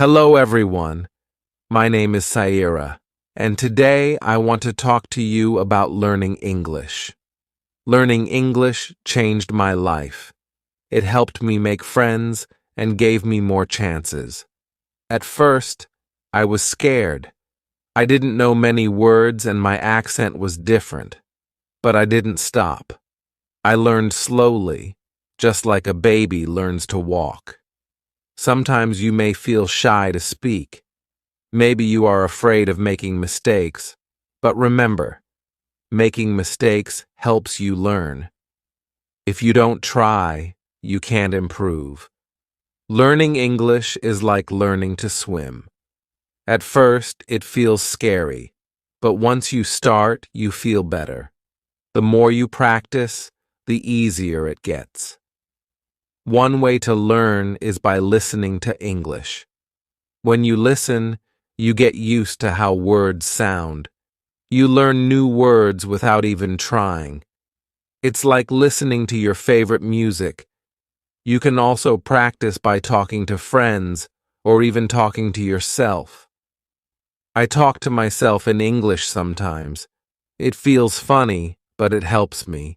Hello everyone, my name is Saira, and today I want to talk to you about learning English. Learning English changed my life. It helped me make friends and gave me more chances. At first, I was scared. I didn't know many words and my accent was different, but I didn't stop. I learned slowly, just like a baby learns to walk. Sometimes you may feel shy to speak. Maybe you are afraid of making mistakes, but remember, making mistakes helps you learn. If you don't try, you can't improve. Learning English is like learning to swim. At first, it feels scary, but once you start, you feel better. The more you practice, the easier it gets. One way to learn is by listening to English. When you listen, you get used to how words sound. You learn new words without even trying. It's like listening to your favorite music. You can also practice by talking to friends or even talking to yourself. I talk to myself in English sometimes. It feels funny, but it helps me.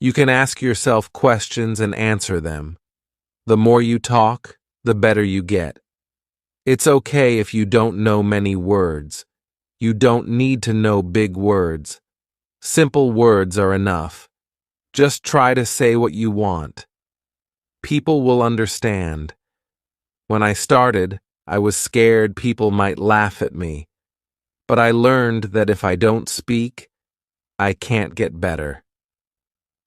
You can ask yourself questions and answer them. The more you talk, the better you get. It's okay if you don't know many words. You don't need to know big words. Simple words are enough. Just try to say what you want. People will understand. When I started, I was scared people might laugh at me. But I learned that if I don't speak, I can't get better.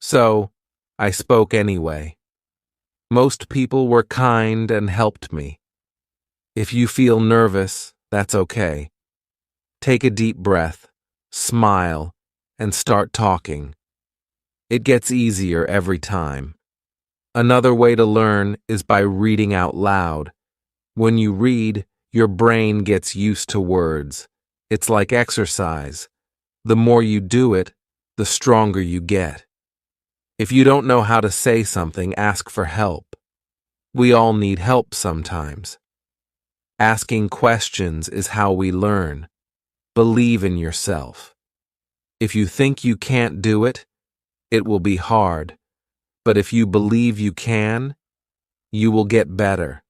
So, I spoke anyway. Most people were kind and helped me. If you feel nervous, that's okay. Take a deep breath, smile, and start talking. It gets easier every time. Another way to learn is by reading out loud. When you read, your brain gets used to words. It's like exercise. The more you do it, the stronger you get. If you don't know how to say something, ask for help. We all need help sometimes. Asking questions is how we learn. Believe in yourself. If you think you can't do it, it will be hard. But if you believe you can, you will get better.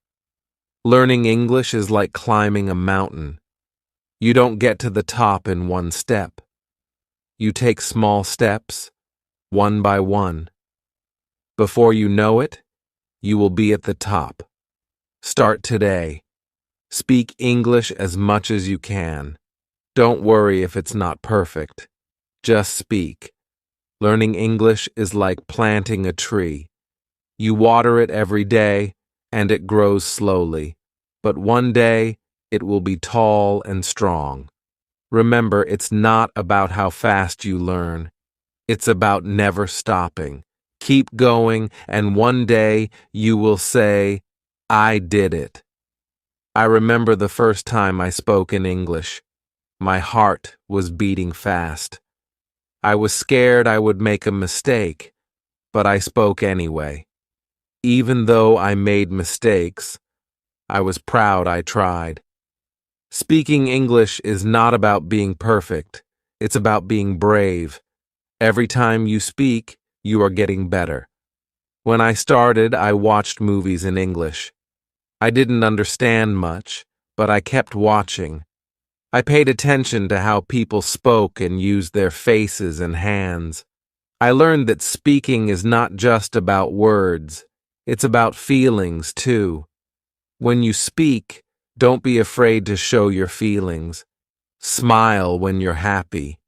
Learning English is like climbing a mountain. You don't get to the top in one step. You take small steps, one by one. Before you know it, you will be at the top. Start today. Speak English as much as you can. Don't worry if it's not perfect. Just speak. Learning English is like planting a tree. You water it every day, and it grows slowly. But one day, it will be tall and strong. Remember, it's not about how fast you learn. It's about never stopping. Keep going, and one day you will say, I did it. I remember the first time I spoke in English. My heart was beating fast. I was scared I would make a mistake, but I spoke anyway. Even though I made mistakes, I was proud I tried. Speaking English is not about being perfect. It's about being brave. Every time you speak, you are getting better. When I started, I watched movies in English. I didn't understand much, but I kept watching. I paid attention to how people spoke and used their faces and hands. I learned that speaking is not just about words. It's about feelings, too. When you speak, don't be afraid to show your feelings. Smile when you're happy.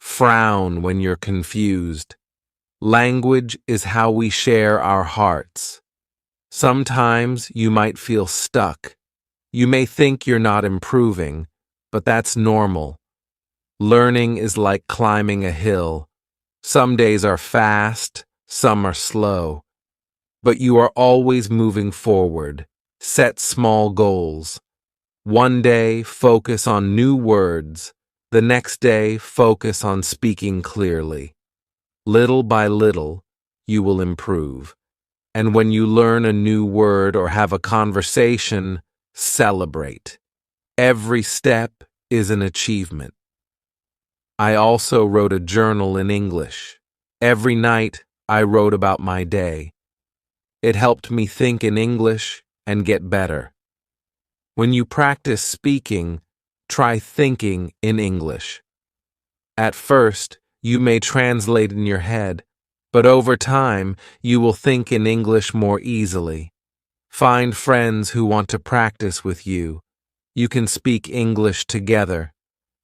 Frown when you're confused. Language is how we share our hearts. Sometimes you might feel stuck. You may think you're not improving, but that's normal. Learning is like climbing a hill. Some days are fast, some are slow. But you are always moving forward. Set small goals. One day, focus on new words. The next day, focus on speaking clearly. Little by little, you will improve. And when you learn a new word or have a conversation, Celebrate. Every step is an achievement. I also wrote a journal in English. Every night, I wrote about my day. It helped me think in English and get better. When you practice speaking, try thinking in English. At first, you may translate in your head, but over time, you will think in English more easily. Find friends who want to practice with you. You can speak English together.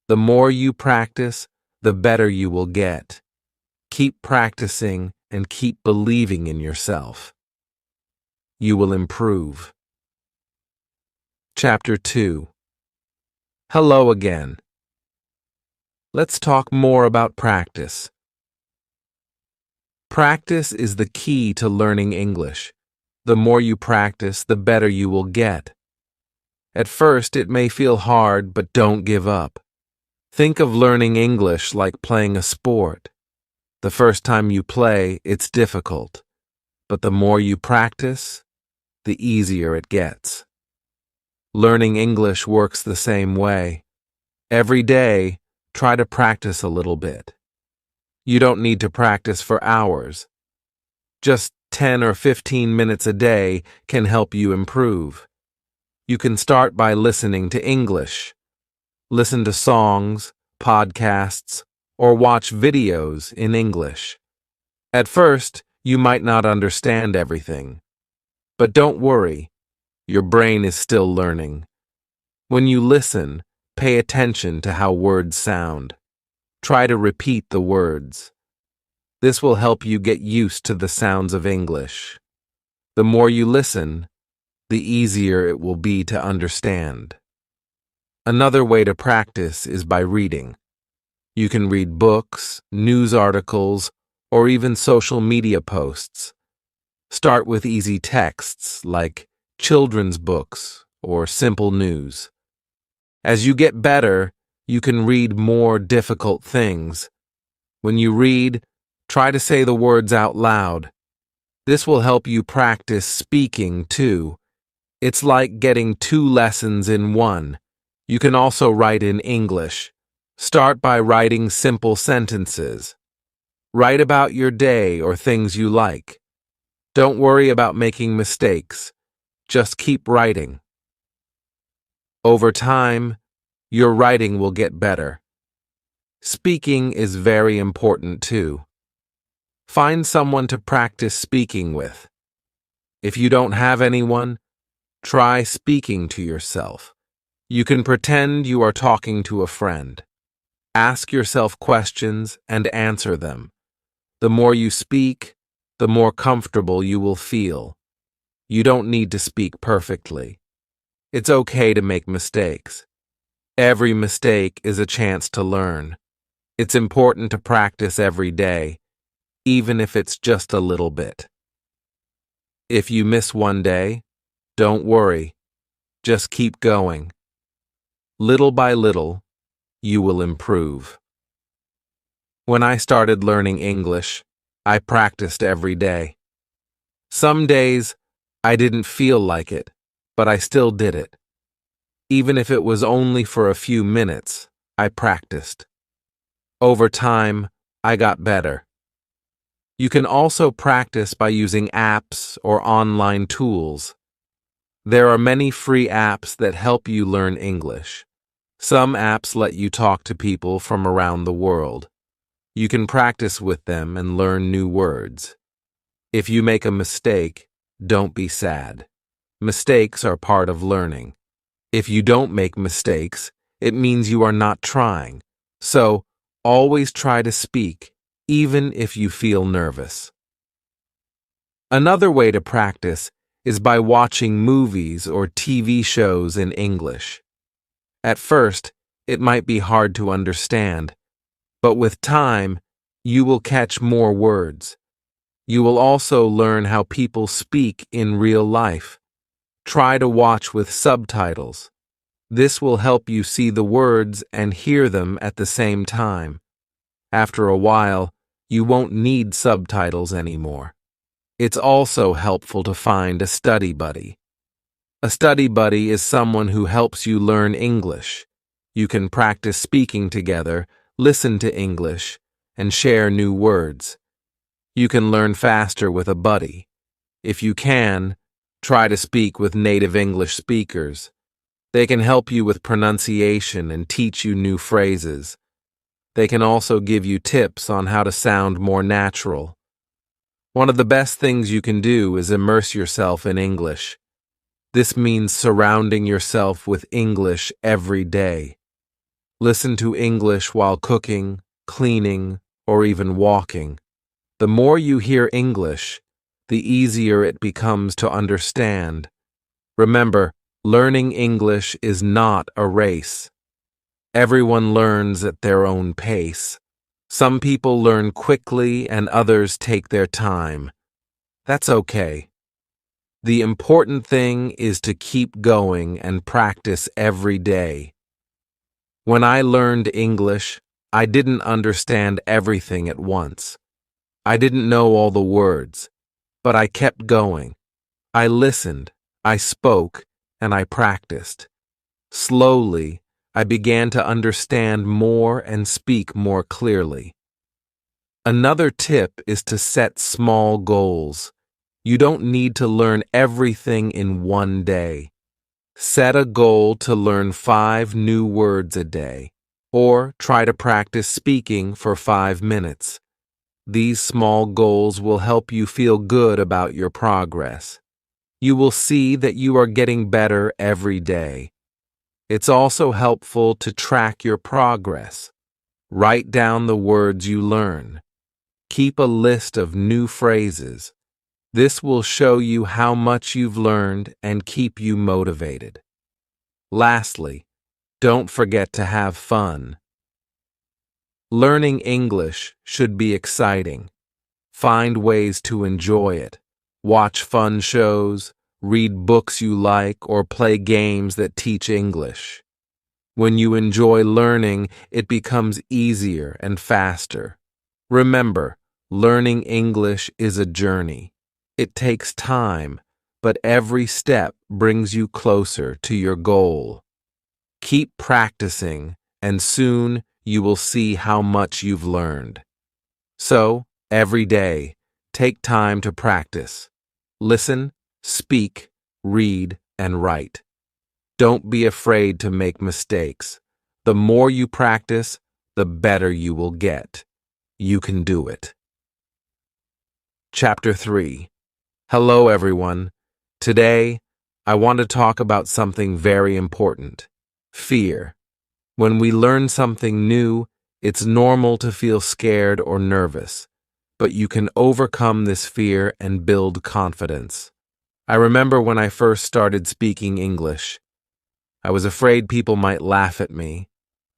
The more you practice, the better you will get. Keep practicing and keep believing in yourself. You will improve. Chapter 2. Hello again. Let's talk more about practice. Practice is the key to learning English. The more you practice, the better you will get. At first, it may feel hard, but don't give up. Think of learning English like playing a sport. The first time you play, it's difficult, but the more you practice, the easier it gets. Learning English works the same way. Every day, try to practice a little bit. You don't need to practice for hours. Just 10 or 15 minutes a day can help you improve. You can start by listening to English. Listen to songs, podcasts, or watch videos in English. At first, you might not understand everything. But don't worry, your brain is still learning. When you listen, pay attention to how words sound. Try to repeat the words. This will help you get used to the sounds of English. The more you listen, the easier it will be to understand. Another way to practice is by reading. You can read books, news articles, or even social media posts. Start with easy texts like children's books or simple news. As you get better, you can read more difficult things. When you read, try to say the words out loud. This will help you practice speaking too. It's like getting 2 lessons in one. You can also write in English. Start by writing simple sentences. Write about your day or things you like. Don't worry about making mistakes. Just keep writing. Over time, your writing will get better. Speaking is very important too. Find someone to practice speaking with. If you don't have anyone, try speaking to yourself. You can pretend you are talking to a friend. Ask yourself questions and answer them. The more you speak, the more comfortable you will feel. You don't need to speak perfectly. It's okay to make mistakes. Every mistake is a chance to learn. It's important to practice every day, even if it's just a little bit. If you miss one day, don't worry. Just keep going. Little by little, you will improve. When I started learning English, I practiced every day. Some days, I didn't feel like it, but I still did it. Even if it was only for a few minutes, I practiced. Over time, I got better. You can also practice by using apps or online tools. There are many free apps that help you learn English. Some apps let you talk to people from around the world. You can practice with them and learn new words. If you make a mistake, don't be sad. Mistakes are part of learning. If you don't make mistakes, it means you are not trying. So, always try to speak, even if you feel nervous. Another way to practice is by watching movies or TV shows in English. At first, it might be hard to understand, but with time, you will catch more words. You will also learn how people speak in real life. Try to watch with subtitles. This will help you see the words and hear them at the same time. After a while, you won't need subtitles anymore. It's also helpful to find a study buddy. A study buddy is someone who helps you learn English. You can practice speaking together, listen to English, and share new words. You can learn faster with a buddy. If you can, try to speak with native English speakers. They can help you with pronunciation and teach you new phrases. They can also give you tips on how to sound more natural. One of the best things you can do is immerse yourself in English. This means surrounding yourself with English every day. Listen to English while cooking, cleaning, or even walking. The more you hear English, the easier it becomes to understand. Remember, learning English is not a race. Everyone learns at their own pace. Some people learn quickly and others take their time. That's okay. The important thing is to keep going and practice every day. When I learned English, I didn't understand everything at once. I didn't know all the words, but I kept going. I listened, I spoke, and I practiced. Slowly, I began to understand more and speak more clearly. Another tip is to set small goals. You don't need to learn everything in one day. Set a goal to learn 5 new words a day, or try to practice speaking for 5 minutes. These small goals will help you feel good about your progress. You will see that you are getting better every day. It's also helpful to track your progress. Write down the words you learn. Keep a list of new phrases. This will show you how much you've learned and keep you motivated. Lastly, don't forget to have fun. Learning English should be exciting. Find ways to enjoy it. Watch fun shows, read books you like, or play games that teach English. When you enjoy learning, it becomes easier and faster. Remember, learning English is a journey. It takes time, but every step brings you closer to your goal. Keep practicing, and soon you will see how much you've learned. So, every day, take time to practice. Listen, speak, read, and write. Don't be afraid to make mistakes. The more you practice, the better you will get. You can do it. Chapter 3. Hello, everyone. Today, I want to talk about something very important: fear. When we learn something new, it's normal to feel scared or nervous, but you can overcome this fear and build confidence. I remember when I first started speaking English. I was afraid people might laugh at me.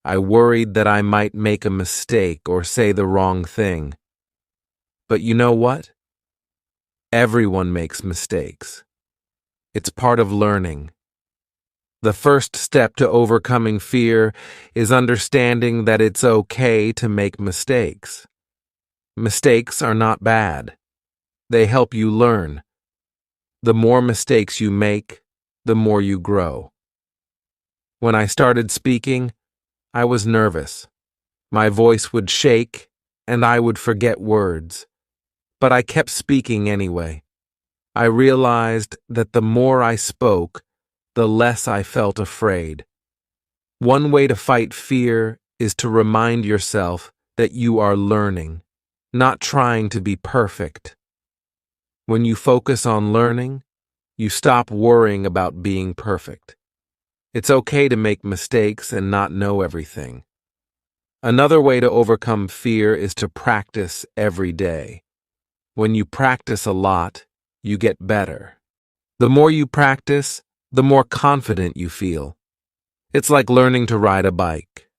I worried that I might make a mistake or say the wrong thing. But you know what? Everyone makes mistakes. It's part of learning. The first step to overcoming fear is understanding that it's okay to make mistakes. Mistakes are not bad. They help you learn. The more mistakes you make, the more you grow. When I started speaking, I was nervous. My voice would shake, and I would forget words. But I kept speaking anyway. I realized that the more I spoke, the less I felt afraid. One way to fight fear is to remind yourself that you are learning, not trying to be perfect. When you focus on learning, you stop worrying about being perfect. It's okay to make mistakes and not know everything. Another way to overcome fear is to practice every day. When you practice a lot, you get better. The more you practice, the more confident you feel. It's like learning to ride a bike.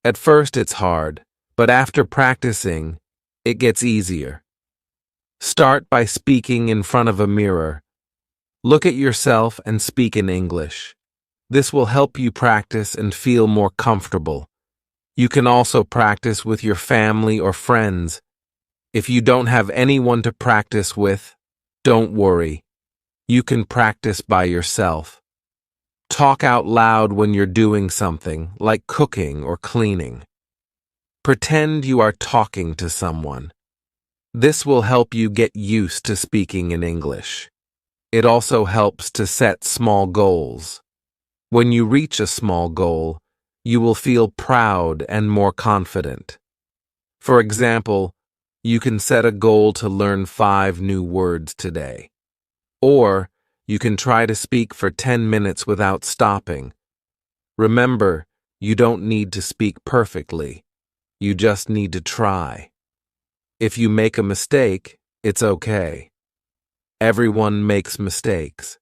At first it's hard, but after practicing, it gets easier. Start by speaking in front of a mirror. Look at yourself and speak in English. This will help you practice and feel more comfortable. You can also practice with your family or friends. If you don't have anyone to practice with, don't worry. You can practice by yourself. Talk out loud when you're doing something, like cooking or cleaning. Pretend you are talking to someone. This will help you get used to speaking in English. It also helps to set small goals. When you reach a small goal, you will feel proud and more confident. For example, you can set a goal to learn 5 new words today. Or you can try to speak for 10 minutes without stopping. Remember, you don't need to speak perfectly. You just need to try. If you make a mistake, it's okay. Everyone makes mistakes.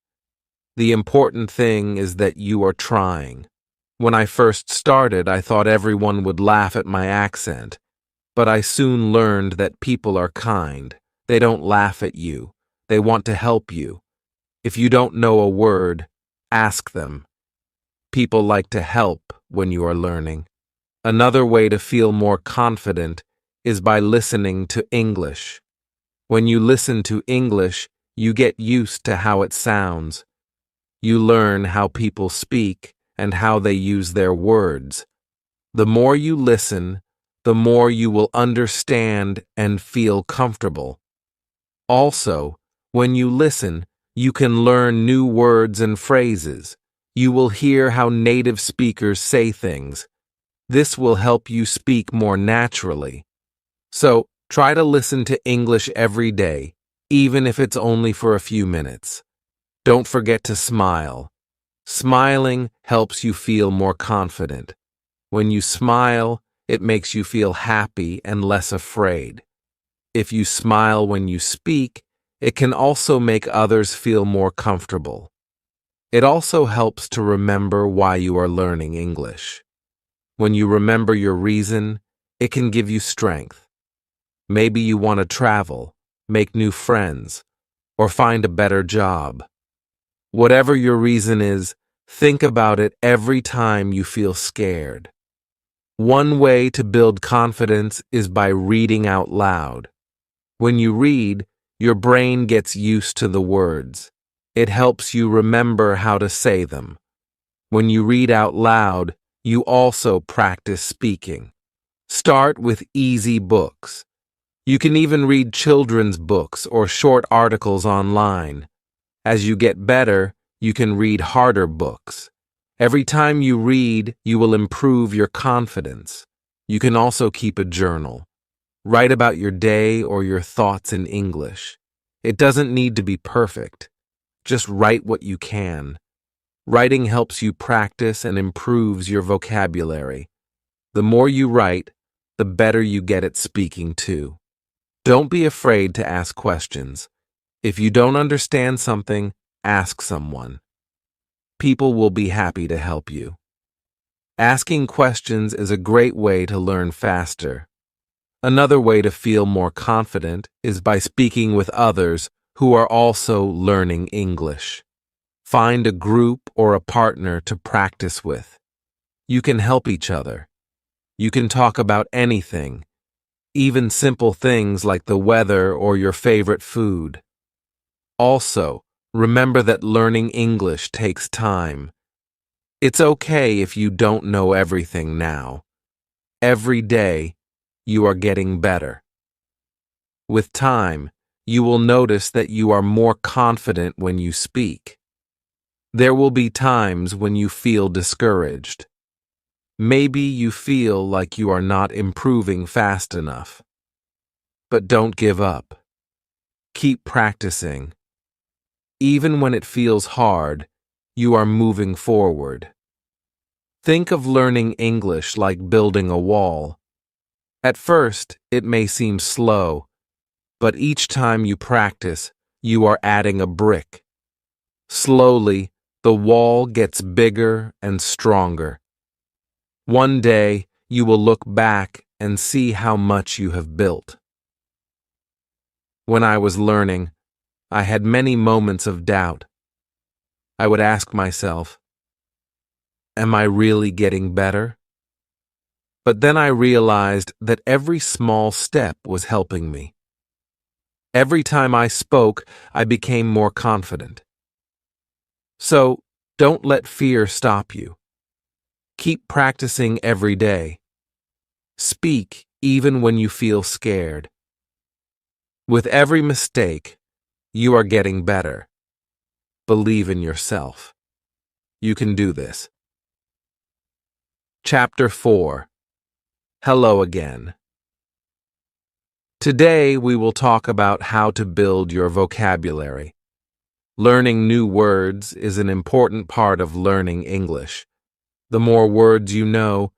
The important thing is that you are trying. When I first started, I thought everyone would laugh at my accent, but I soon learned that people are kind. They don't laugh at you. They want to help you. If you don't know a word, ask them. People like to help when you are learning. Another way to feel more confident is by listening to English. When you listen to English, you get used to how it sounds. You learn how people speak and how they use their words. The more you listen, the more you will understand and feel comfortable. Also, when you listen, you can learn new words and phrases. You will hear how native speakers say things. This will help you speak more naturally. So, try to listen to English every day, even if it's only for a few minutes. Don't forget to smile. Smiling helps you feel more confident. When you smile, it makes you feel happy and less afraid. If you smile when you speak, it can also make others feel more comfortable. It also helps to remember why you are learning English. When you remember your reason, it can give you strength. Maybe you want to travel, make new friends, or find a better job. Whatever your reason is, think about it every time you feel scared. One way to build confidence is by reading out loud. When you read, your brain gets used to the words. It helps you remember how to say them. When you read out loud, you also practice speaking. Start with easy books. You can even read children's books or short articles online. As you get better, you can read harder books. Every time you read, you will improve your confidence. You can also keep a journal. Write about your day or your thoughts in English. It doesn't need to be perfect. Just write what you can. Writing helps you practice and improves your vocabulary. The more you write, the better you get at speaking too. Don't be afraid to ask questions. If you don't understand something, ask someone. People will be happy to help you. Asking questions is a great way to learn faster. Another way to feel more confident is by speaking with others who are also learning English. Find a group or a partner to practice with. You can help each other. You can talk about anything, even simple things like the weather or your favorite food. Also, remember that learning English takes time. It's okay if you don't know everything now. Every day, you are getting better. With time, you will notice that you are more confident when you speak. There will be times when you feel discouraged. Maybe you feel like you are not improving fast enough. But don't give up. Keep practicing. Even when it feels hard, you are moving forward. Think of learning English like building a wall. At first, it may seem slow, but each time you practice, you are adding a brick. Slowly, the wall gets bigger and stronger. One day, you will look back and see how much you have built. When I was learning, I had many moments of doubt. I would ask myself, am I really getting better? But then I realized that every small step was helping me. Every time I spoke, I became more confident. So, don't let fear stop you. Keep practicing every day. Speak even when you feel scared. With every mistake, you are getting better. Believe in yourself. You can do this. Chapter 4. Hello again. Today we will talk about how to build your vocabulary. Learning new words is an important part of learning English. The more words you know,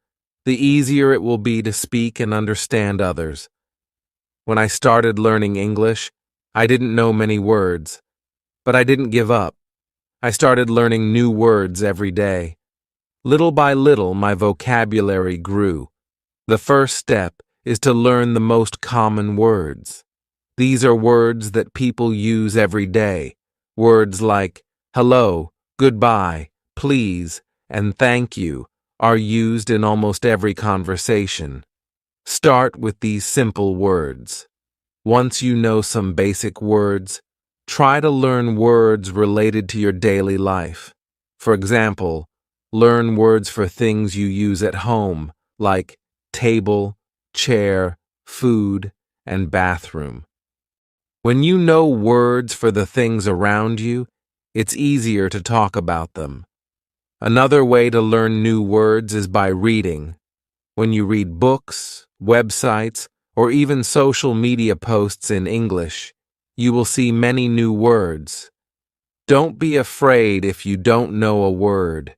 the easier it will be to speak and understand others. When I started learning English, I didn't know many words, but I didn't give up. I started learning new words every day. Little by little, my vocabulary grew. The first step is to learn the most common words. These are words that people use every day. Words like hello, goodbye, please, and thank you are used in almost every conversation. Start with these simple words. Once you know some basic words, try to learn words related to your daily life. For example, learn words for things you use at home, like table, chair, food, and bathroom. When you know words for the things around you, it's easier to talk about them. Another way to learn new words is by reading. When you read books, websites, or even social media posts in English, you will see many new words. Don't be afraid if you don't know a word.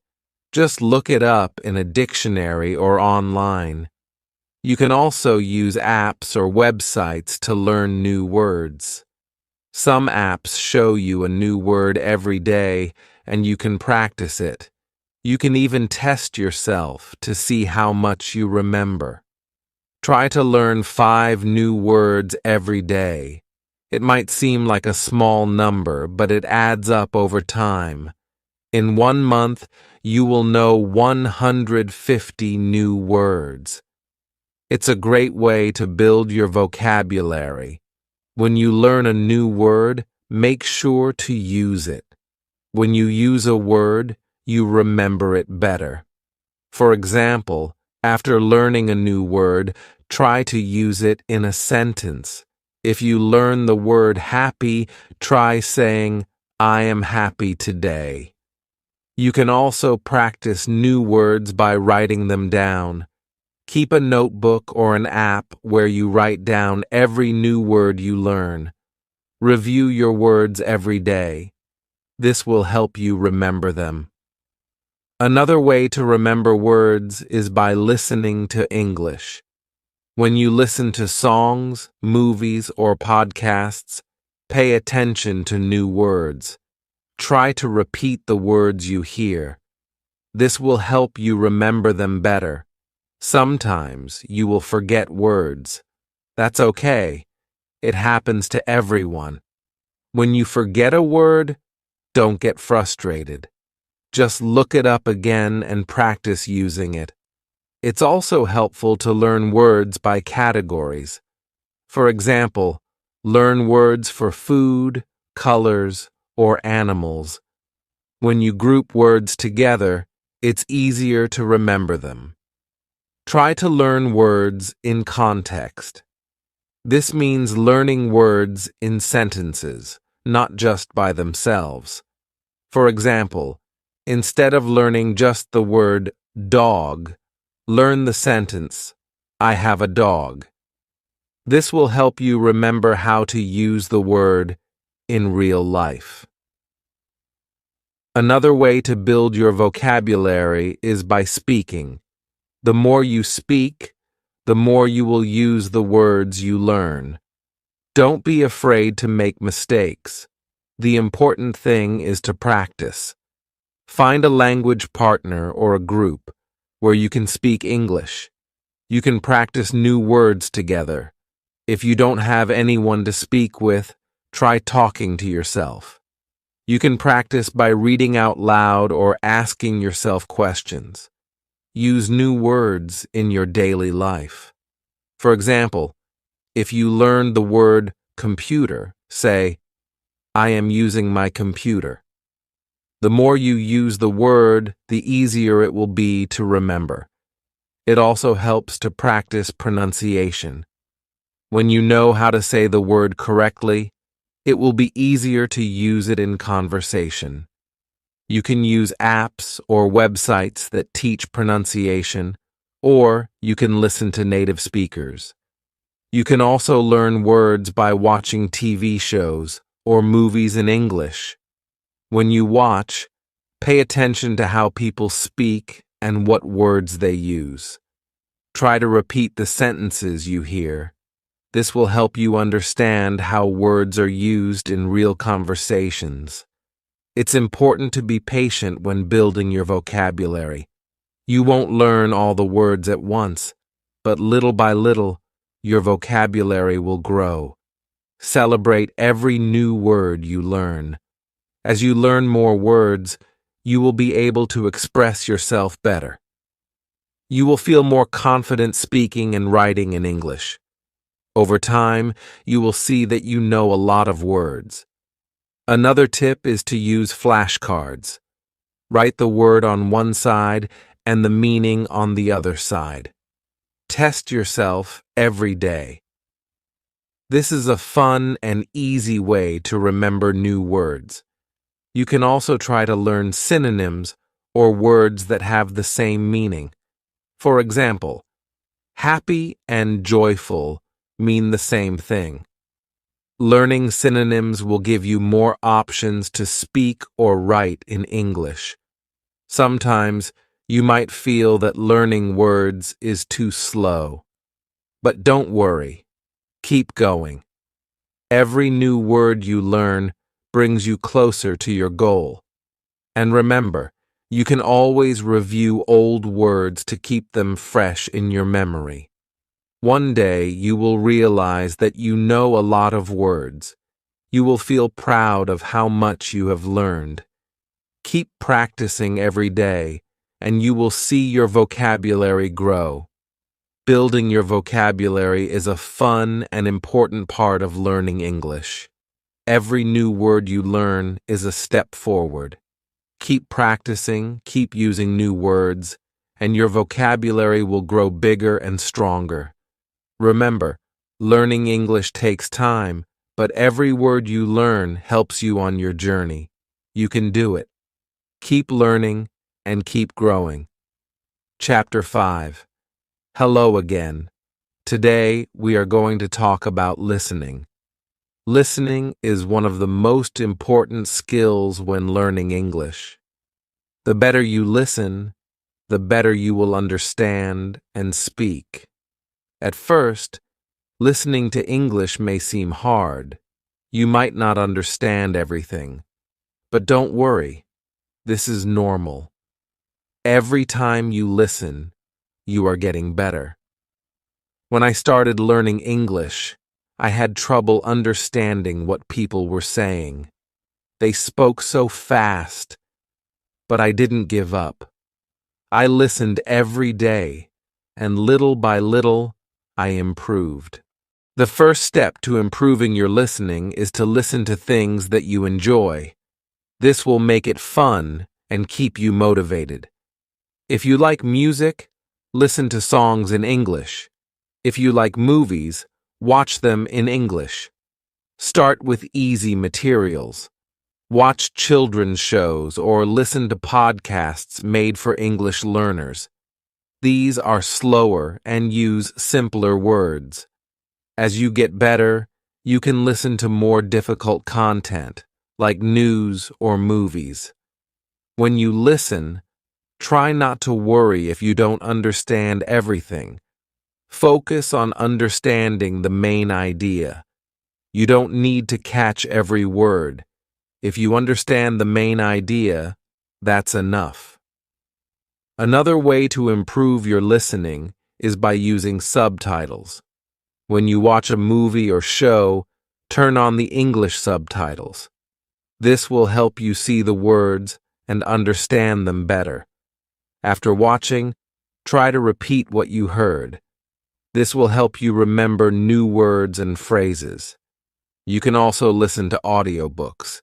Just look it up in a dictionary or online. You can also use apps or websites to learn new words. Some apps show you a new word every day, and you can practice it. You can even test yourself to see how much you remember. Try to learn 5 new words every day. It might seem like a small number, but it adds up over time. In 1 month, you will know 150 new words. It's a great way to build your vocabulary. When you learn a new word, make sure to use it. When you use a word, you remember it better. For example, after learning a new word, try to use it in a sentence. If you learn the word happy, try saying, I am happy today. You can also practice new words by writing them down. Keep a notebook or an app where you write down every new word you learn. Review your words every day. This will help you remember them. Another way to remember words is by listening to English. When you listen to songs, movies, or podcasts, pay attention to new words. Try to repeat the words you hear. This will help you remember them better. Sometimes you will forget words. That's okay. It happens to everyone. When you forget a word, don't get frustrated. Just look it up again and practice using it. It's also helpful to learn words by categories. For example, learn words for food, colors, or animals. When you group words together, it's easier to remember them. Try to learn words in context. This means learning words in sentences, not just by themselves. For example, instead of learning just the word dog, learn the sentence, I have a dog. This will help you remember how to use the word in real life. Another way to build your vocabulary is by speaking. The more you speak, the more you will use the words you learn. Don't be afraid to make mistakes. The important thing is to practice. Find a language partner or a group where you can speak English. You can practice new words together. If you don't have anyone to speak with, try talking to yourself. You can practice by reading out loud or asking yourself questions. Use new words in your daily life. For example, if you learn the word computer, say, I am using my computer. The more you use the word, the easier it will be to remember. It also helps to practice pronunciation. When you know how to say the word correctly, it will be easier to use it in conversation. You can use apps or websites that teach pronunciation, or you can listen to native speakers. You can also learn words by watching TV shows or movies in English. When you watch, pay attention to how people speak and what words they use. Try to repeat the sentences you hear. This will help you understand how words are used in real conversations. It's important to be patient when building your vocabulary. You won't learn all the words at once, but little by little, your vocabulary will grow. Celebrate every new word you learn. As you learn more words, you will be able to express yourself better. You will feel more confident speaking and writing in English. Over time, you will see that you know a lot of words. Another tip is to use flashcards. Write the word on one side and the meaning on the other side. Test yourself every day. This is a fun and easy way to remember new words. You can also try to learn synonyms or words that have the same meaning. For example, happy and joyful mean the same thing. Learning synonyms will give you more options to speak or write in English. Sometimes you might feel that learning words is too slow. But don't worry. Keep going. Every new word you learn brings you closer to your goal. And remember, you can always review old words to keep them fresh in your memory. One day you will realize that you know a lot of words. You will feel proud of how much you have learned. Keep practicing every day, and you will see your vocabulary grow. Building your vocabulary is a fun and important part of learning English. Every new word you learn is a step forward. Keep practicing, keep using new words, and your vocabulary will grow bigger and stronger. Remember, learning English takes time, but every word you learn helps you on your journey. You can do it. Keep learning and keep growing. Chapter 5. Hello again. Today, we are going to talk about listening. Listening is one of the most important skills when learning English. The better you listen, the better you will understand and speak. At first, listening to English may seem hard. You might not understand everything. But don't worry, this is normal. Every time you listen, you are getting better. When I started learning English, I had trouble understanding what people were saying. They spoke so fast, but I didn't give up. I listened every day, and little by little, I improved. The first step to improving your listening is to listen to things that you enjoy. This will make it fun and keep you motivated. If you like music, listen to songs in English. If you like movies, watch them in English. Start with easy materials. Watch children's shows or listen to podcasts made for English learners. These are slower and use simpler words. As you get better, you can listen to more difficult content, like news or movies. When you listen, try not to worry if you don't understand everything. Focus on understanding the main idea. You don't need to catch every word. If you understand the main idea, that's enough. Another way to improve your listening is by using subtitles. When you watch a movie or show, turn on the English subtitles. This will help you see the words and understand them better. After watching, try to repeat what you heard. This will help you remember new words and phrases. You can also listen to audiobooks.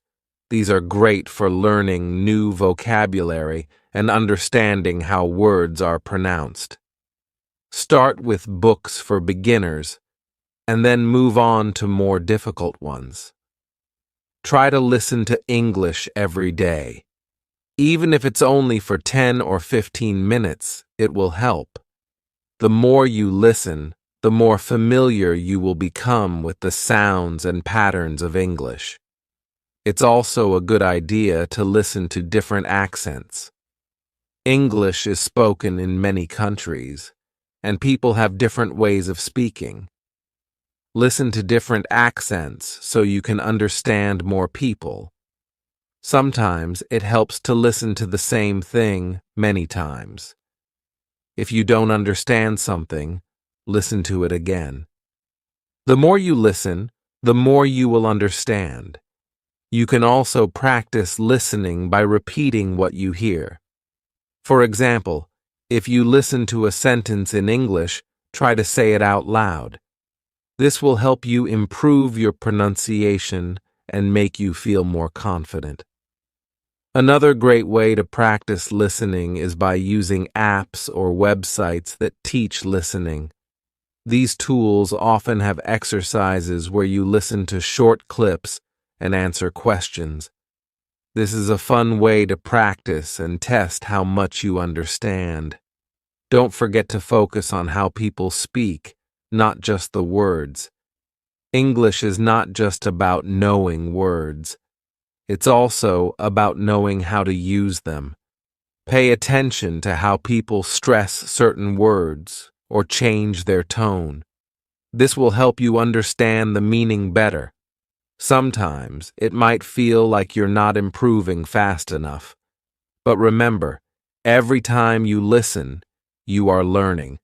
These are great for learning new vocabulary and understanding how words are pronounced. Start with books for beginners and then move on to more difficult ones. Try to listen to English every day. Even if it's only for 10 or 15 minutes, it will help. The more you listen, the more familiar you will become with the sounds and patterns of English. It's also a good idea to listen to different accents. English is spoken in many countries, and people have different ways of speaking. Listen to different accents so you can understand more people. Sometimes it helps to listen to the same thing many times. If you don't understand something, listen to it again. The more you listen, the more you will understand. You can also practice listening by repeating what you hear. For example, if you listen to a sentence in English, try to say it out loud. This will help you improve your pronunciation and make you feel more confident. Another great way to practice listening is by using apps or websites that teach listening. These tools often have exercises where you listen to short clips and answer questions. This is a fun way to practice and test how much you understand. Don't forget to focus on how people speak, not just the words. English is not just about knowing words. It's also about knowing how to use them. Pay attention to how people stress certain words or change their tone. This will help you understand the meaning better. Sometimes it might feel like you're not improving fast enough. But remember, every time you listen, you are learning.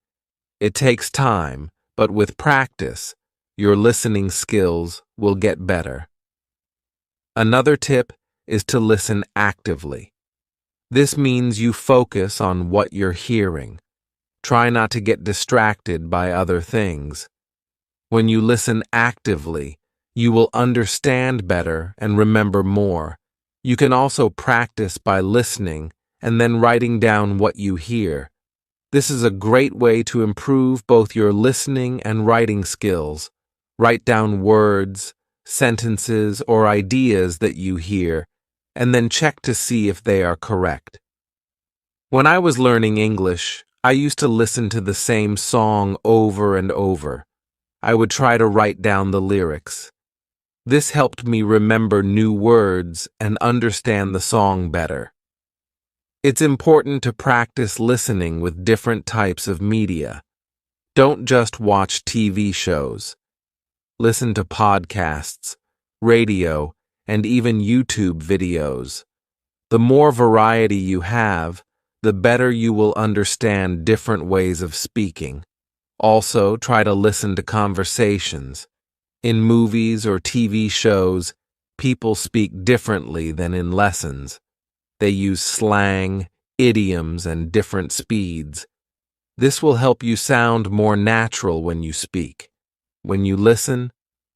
It takes time, but with practice, your listening skills will get better. Another tip is to listen actively. This means you focus on what you're hearing. Try not to get distracted by other things. When you listen actively, you will understand better and remember more. You can also practice by listening and then writing down what you hear. This is a great way to improve both your listening and writing skills. Write down words, sentences, or ideas that you hear, and then check to see if they are correct. When I was learning English, I used to listen to the same song over and over. I would try to write down the lyrics. This helped me remember new words and understand the song better. It's important to practice listening with different types of media. Don't just watch TV shows. Listen to podcasts, radio, and even YouTube videos. The more variety you have, the better you will understand different ways of speaking. Also, try to listen to conversations. In movies or TV shows, people speak differently than in lessons. They use slang, idioms, and different speeds. This will help you sound more natural when you speak. When you listen,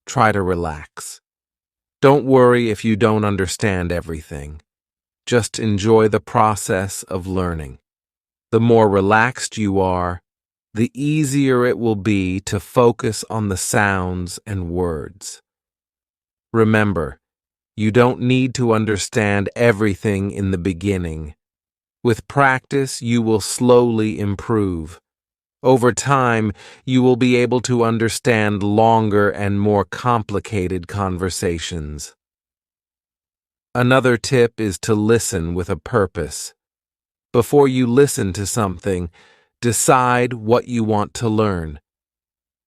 try to relax. Don't worry if you don't understand everything. Just enjoy the process of learning. The more relaxed you are, the easier it will be to focus on the sounds and words. Remember, you don't need to understand everything in the beginning. With practice, you will slowly improve. Over time, you will be able to understand longer and more complicated conversations. Another tip is to listen with a purpose. Before you listen to something, decide what you want to learn.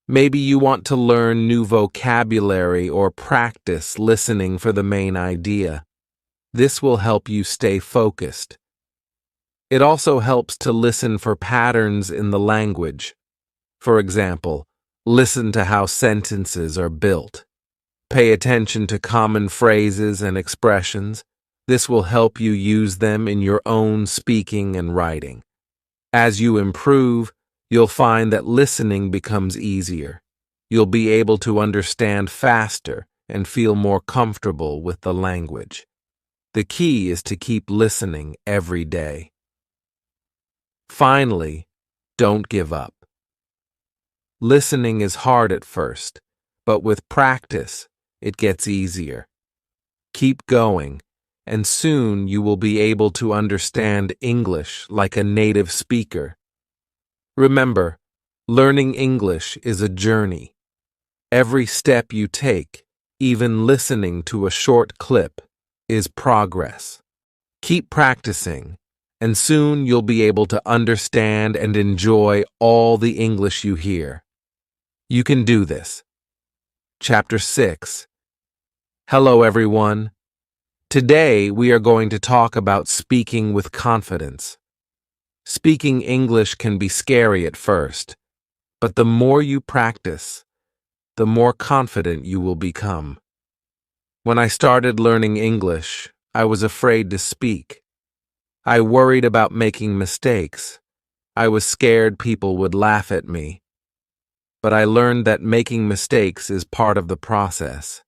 Maybe you want to learn new vocabulary or practice listening for the main idea. This will help you stay focused. It also helps to listen for patterns in the language. For example, listen to how sentences are built. Pay attention to common phrases and expressions. This will help you use them in your own speaking and writing. As you improve, you'll find that listening becomes easier. You'll be able to understand faster and feel more comfortable with the language. The key is to keep listening every day. Finally, don't give up. Listening is hard at first, but with practice, it gets easier. Keep going, and soon you will be able to understand English like a native speaker. Remember, learning English is a journey. Every step you take, even listening to a short clip, is progress. Keep practicing, and soon you'll be able to understand and enjoy all the English you hear. You can do this. Chapter 6. Hello, everyone. Today we are going to talk about speaking with confidence. Speaking English can be scary at first, but the more you practice, the more confident you will become. When I started learning English, I was afraid to speak. I worried about making mistakes. I was scared people would laugh at me. But I learned that making mistakes is part of the process.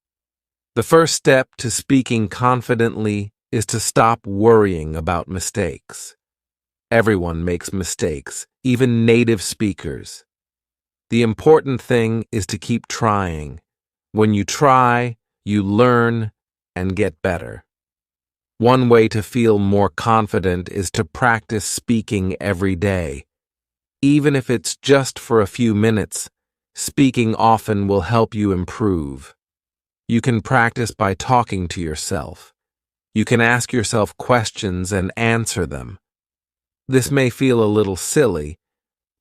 The first step to speaking confidently is to stop worrying about mistakes. Everyone makes mistakes, even native speakers. The important thing is to keep trying. When you try, you learn and get better. One way to feel more confident is to practice speaking every day. Even if it's just for a few minutes, speaking often will help you improve. You can practice by talking to yourself. You can ask yourself questions and answer them. This may feel a little silly,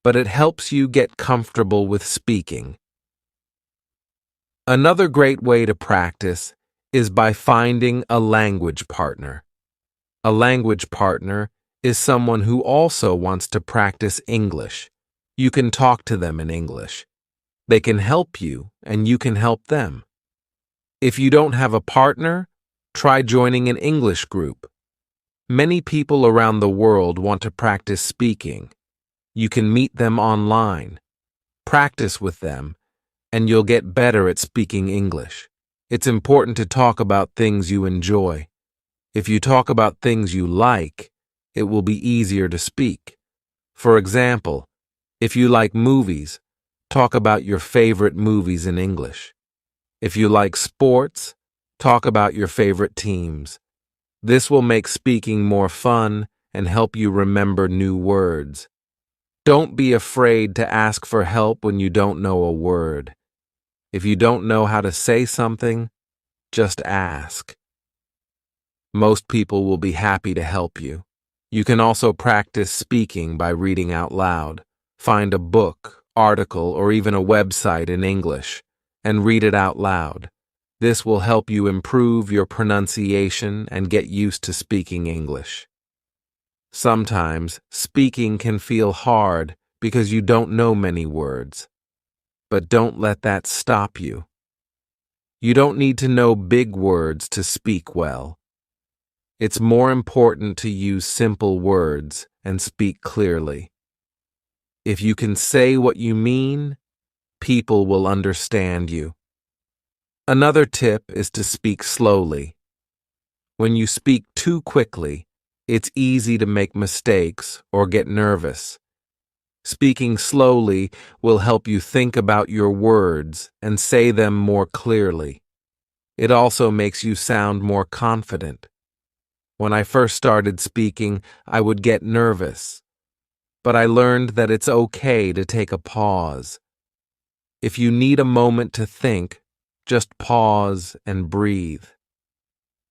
but it helps you get comfortable with speaking. Another great way to practice is by finding a language partner. A language partner is someone who also wants to practice English. You can talk to them in English. They can help you, and you can help them. If you don't have a partner, try joining an English group. Many people around the world want to practice speaking. You can meet them online. Practice with them, and you'll get better at speaking English. It's important to talk about things you enjoy. If you talk about things you like, it will be easier to speak. For example, if you like movies, talk about your favorite movies in English. If you like sports, talk about your favorite teams. This will make speaking more fun and help you remember new words. Don't be afraid to ask for help when you don't know a word. If you don't know how to say something, just ask. Most people will be happy to help you. You can also practice speaking by reading out loud. Find a book, article, or even a website in English, and read it out loud. This will help you improve your pronunciation and get used to speaking English. Sometimes, speaking can feel hard because you don't know many words. But don't let that stop you. You don't need to know big words to speak well. It's more important to use simple words and speak clearly. If you can say what you mean, people will understand you. Another tip is to speak slowly. When you speak too quickly, it's easy to make mistakes or get nervous. Speaking slowly will help you think about your words and say them more clearly. It also makes you sound more confident. When I first started speaking, I would get nervous. But I learned that it's okay to take a pause. If you need a moment to think, just pause and breathe.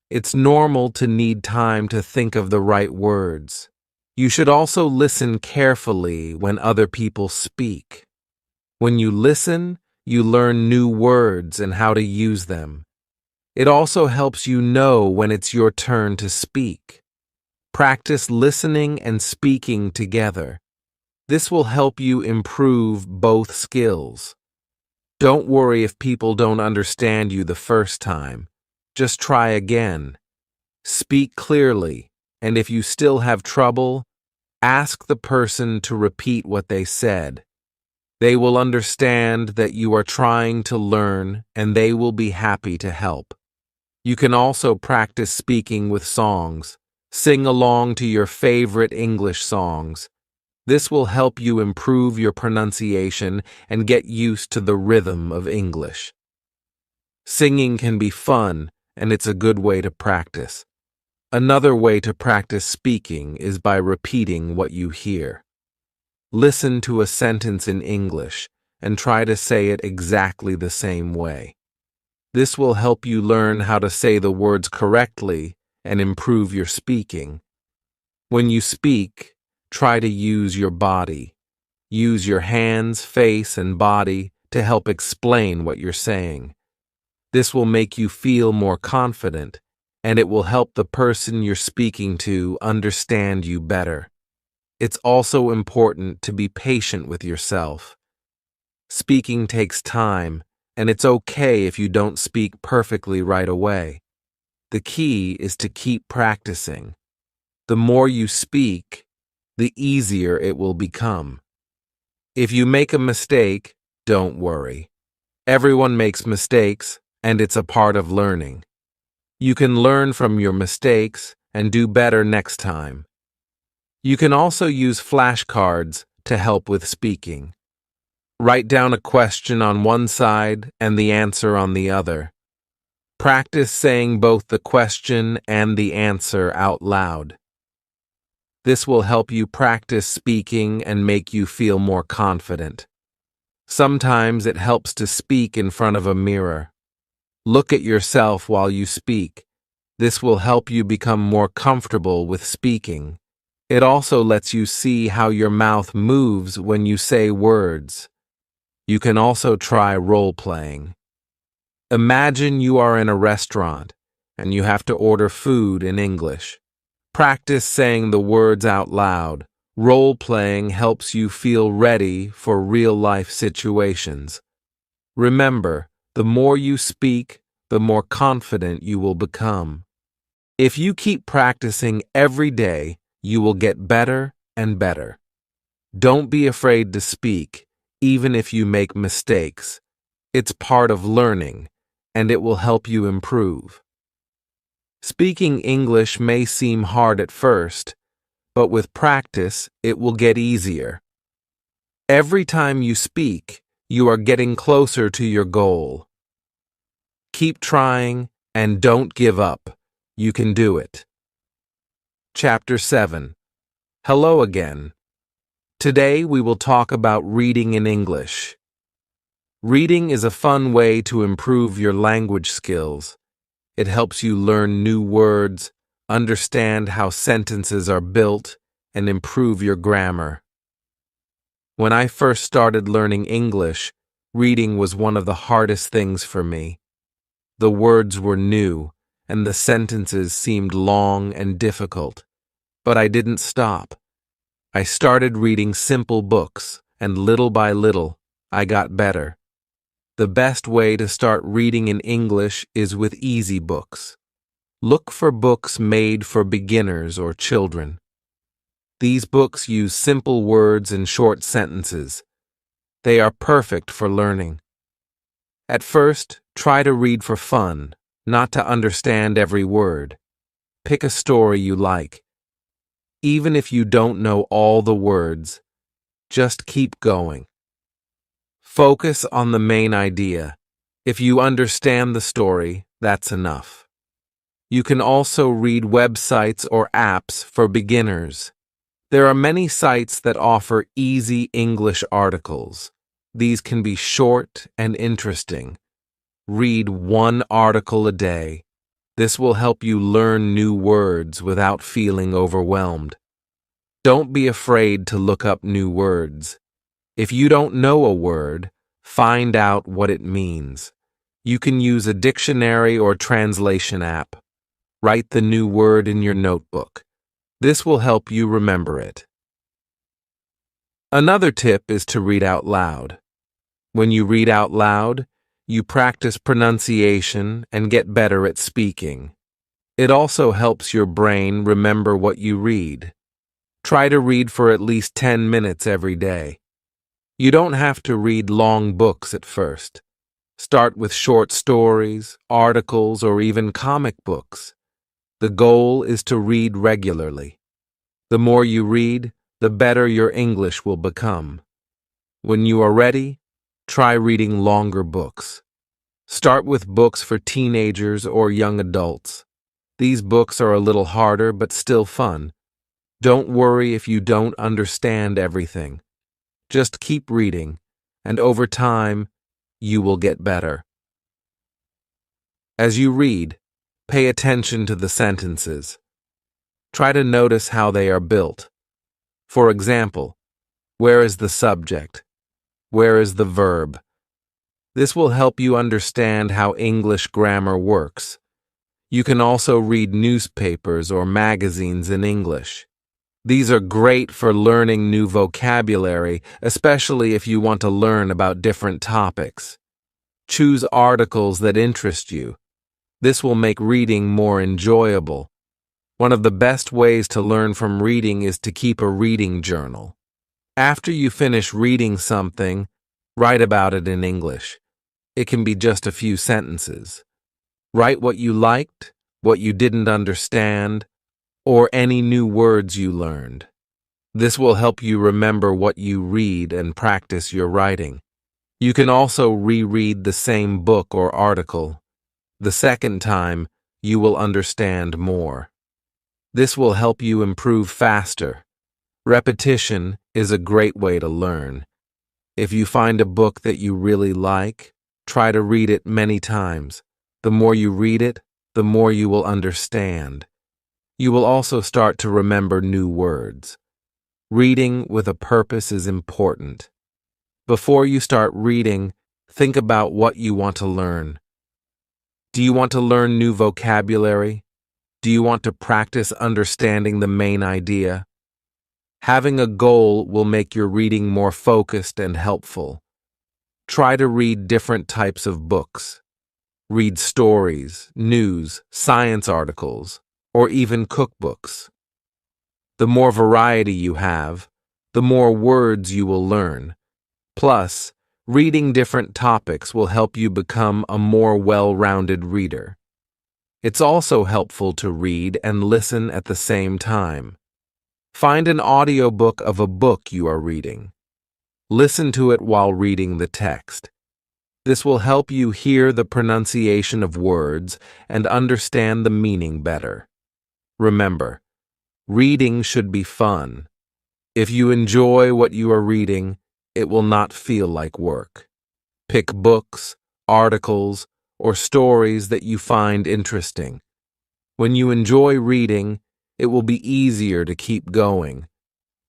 It's normal to need time to think of the right words. You should also listen carefully when other people speak. When you listen, you learn new words and how to use them. It also helps you know when it's your turn to speak. Practice listening and speaking together. This will help you improve both skills. Don't worry if people don't understand you the first time. Just try again. Speak clearly, and if you still have trouble, ask the person to repeat what they said. They will understand that you are trying to learn, and they will be happy to help. You can also practice speaking with songs. Sing along to your favorite English songs. This will help you improve your pronunciation and get used to the rhythm of English. Singing can be fun, and it's a good way to practice. Another way to practice speaking is by repeating what you hear. Listen to a sentence in English and try to say it exactly the same way. This will help you learn how to say the words correctly and improve your speaking. When you speak, try to use your body. Use your hands, face, and body to help explain what you're saying. This will make you feel more confident, and it will help the person you're speaking to understand you better. It's also important to be patient with yourself. Speaking takes time, and it's okay if you don't speak perfectly right away. The key is to keep practicing. The more you speak, the easier it will become. If you make a mistake, don't worry. Everyone makes mistakes, and it's a part of learning. You can learn from your mistakes and do better next time. You can also use flashcards to help with speaking. Write down a question on one side and the answer on the other. Practice saying both the question and the answer out loud. This will help you practice speaking and make you feel more confident. Sometimes it helps to speak in front of a mirror. Look at yourself while you speak. This will help you become more comfortable with speaking. It also lets you see how your mouth moves when you say words. You can also try role-playing. Imagine you are in a restaurant and you have to order food in English. Practice saying the words out loud. Role-playing helps you feel ready for real-life situations. Remember, the more you speak, the more confident you will become. If you keep practicing every day, you will get better and better. Don't be afraid to speak, even if you make mistakes. It's part of learning, and it will help you improve. Speaking English may seem hard at first, but with practice, it will get easier. Every time you speak, you are getting closer to your goal. Keep trying and don't give up. You can do it. Chapter 7. Hello again. Today we will talk about reading in English. Reading is a fun way to improve your language skills. It helps you learn new words, understand how sentences are built, and improve your grammar. When I first started learning English, reading was one of the hardest things for me. The words were new, and the sentences seemed long and difficult. But I didn't stop. I started reading simple books, and little by little, I got better. The best way to start reading in English is with easy books. Look for books made for beginners or children. These books use simple words and short sentences. They are perfect for learning. At first, try to read for fun, not to understand every word. Pick a story you like. Even if you don't know all the words, just keep going. Focus on the main idea. If you understand the story, that's enough. You can also read websites or apps for beginners. There are many sites that offer easy English articles. These can be short and interesting. Read one article a day. This will help you learn new words without feeling overwhelmed. Don't be afraid to look up new words. If you don't know a word, find out what it means. You can use a dictionary or translation app. Write the new word in your notebook. This will help you remember it. Another tip is to read out loud. When you read out loud, you practice pronunciation and get better at speaking. It also helps your brain remember what you read. Try to read for at least 10 minutes every day. You don't have to read long books at first. Start with short stories, articles, or even comic books. The goal is to read regularly. The more you read, the better your English will become. When you are ready, try reading longer books. Start with books for teenagers or young adults. These books are a little harder but still fun. Don't worry if you don't understand everything. Just keep reading, and over time, you will get better. As you read, pay attention to the sentences. Try to notice how they are built. For example, where is the subject? Where is the verb? This will help you understand how English grammar works. You can also read newspapers or magazines in English. These are great for learning new vocabulary, especially if you want to learn about different topics. Choose articles that interest you. This will make reading more enjoyable. One of the best ways to learn from reading is to keep a reading journal. After you finish reading something, write about it in English. It can be just a few sentences. Write what you liked, what you didn't understand, or any new words you learned. This will help you remember what you read and practice your writing. You can also reread the same book or article. The second time, you will understand more. This will help you improve faster. Repetition is a great way to learn. If you find a book that you really like, try to read it many times. The more you read it, the more you will understand. You will also start to remember new words. Reading with a purpose is important. Before you start reading, think about what you want to learn. Do you want to learn new vocabulary? Do you want to practice understanding the main idea? Having a goal will make your reading more focused and helpful. Try to read different types of books. Read stories, news, science articles, or even cookbooks. The more variety you have, the more words you will learn. Plus, reading different topics will help you become a more well-rounded reader. It's also helpful to read and listen at the same time. Find an audiobook of a book you are reading. Listen to it while reading the text. This will help you hear the pronunciation of words and understand the meaning better. Remember, reading should be fun. If you enjoy what you are reading, it will not feel like work. Pick books, articles, or stories that you find interesting. When you enjoy reading, it will be easier to keep going.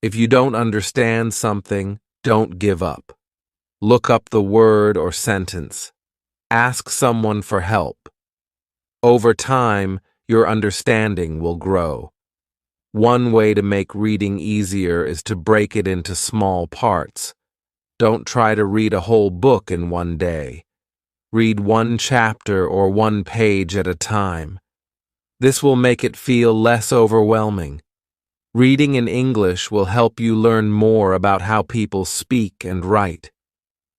If you don't understand something, don't give up. Look up the word or sentence. Ask someone for help. Over time, your understanding will grow. One way to make reading easier is to break it into small parts. Don't try to read a whole book in one day. Read one chapter or one page at a time. This will make it feel less overwhelming. Reading in English will help you learn more about how people speak and write.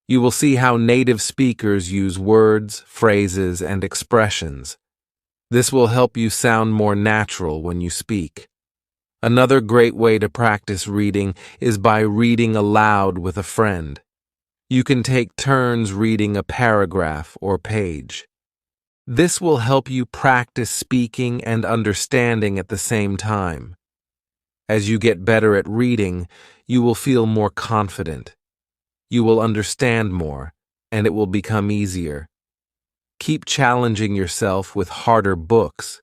You will see how native speakers use words, phrases, and expressions. This will help you sound more natural when you speak. Another great way to practice reading is by reading aloud with a friend. You can take turns reading a paragraph or page. This will help you practice speaking and understanding at the same time. As you get better at reading, you will feel more confident. You will understand more, and it will become easier. Keep challenging yourself with harder books,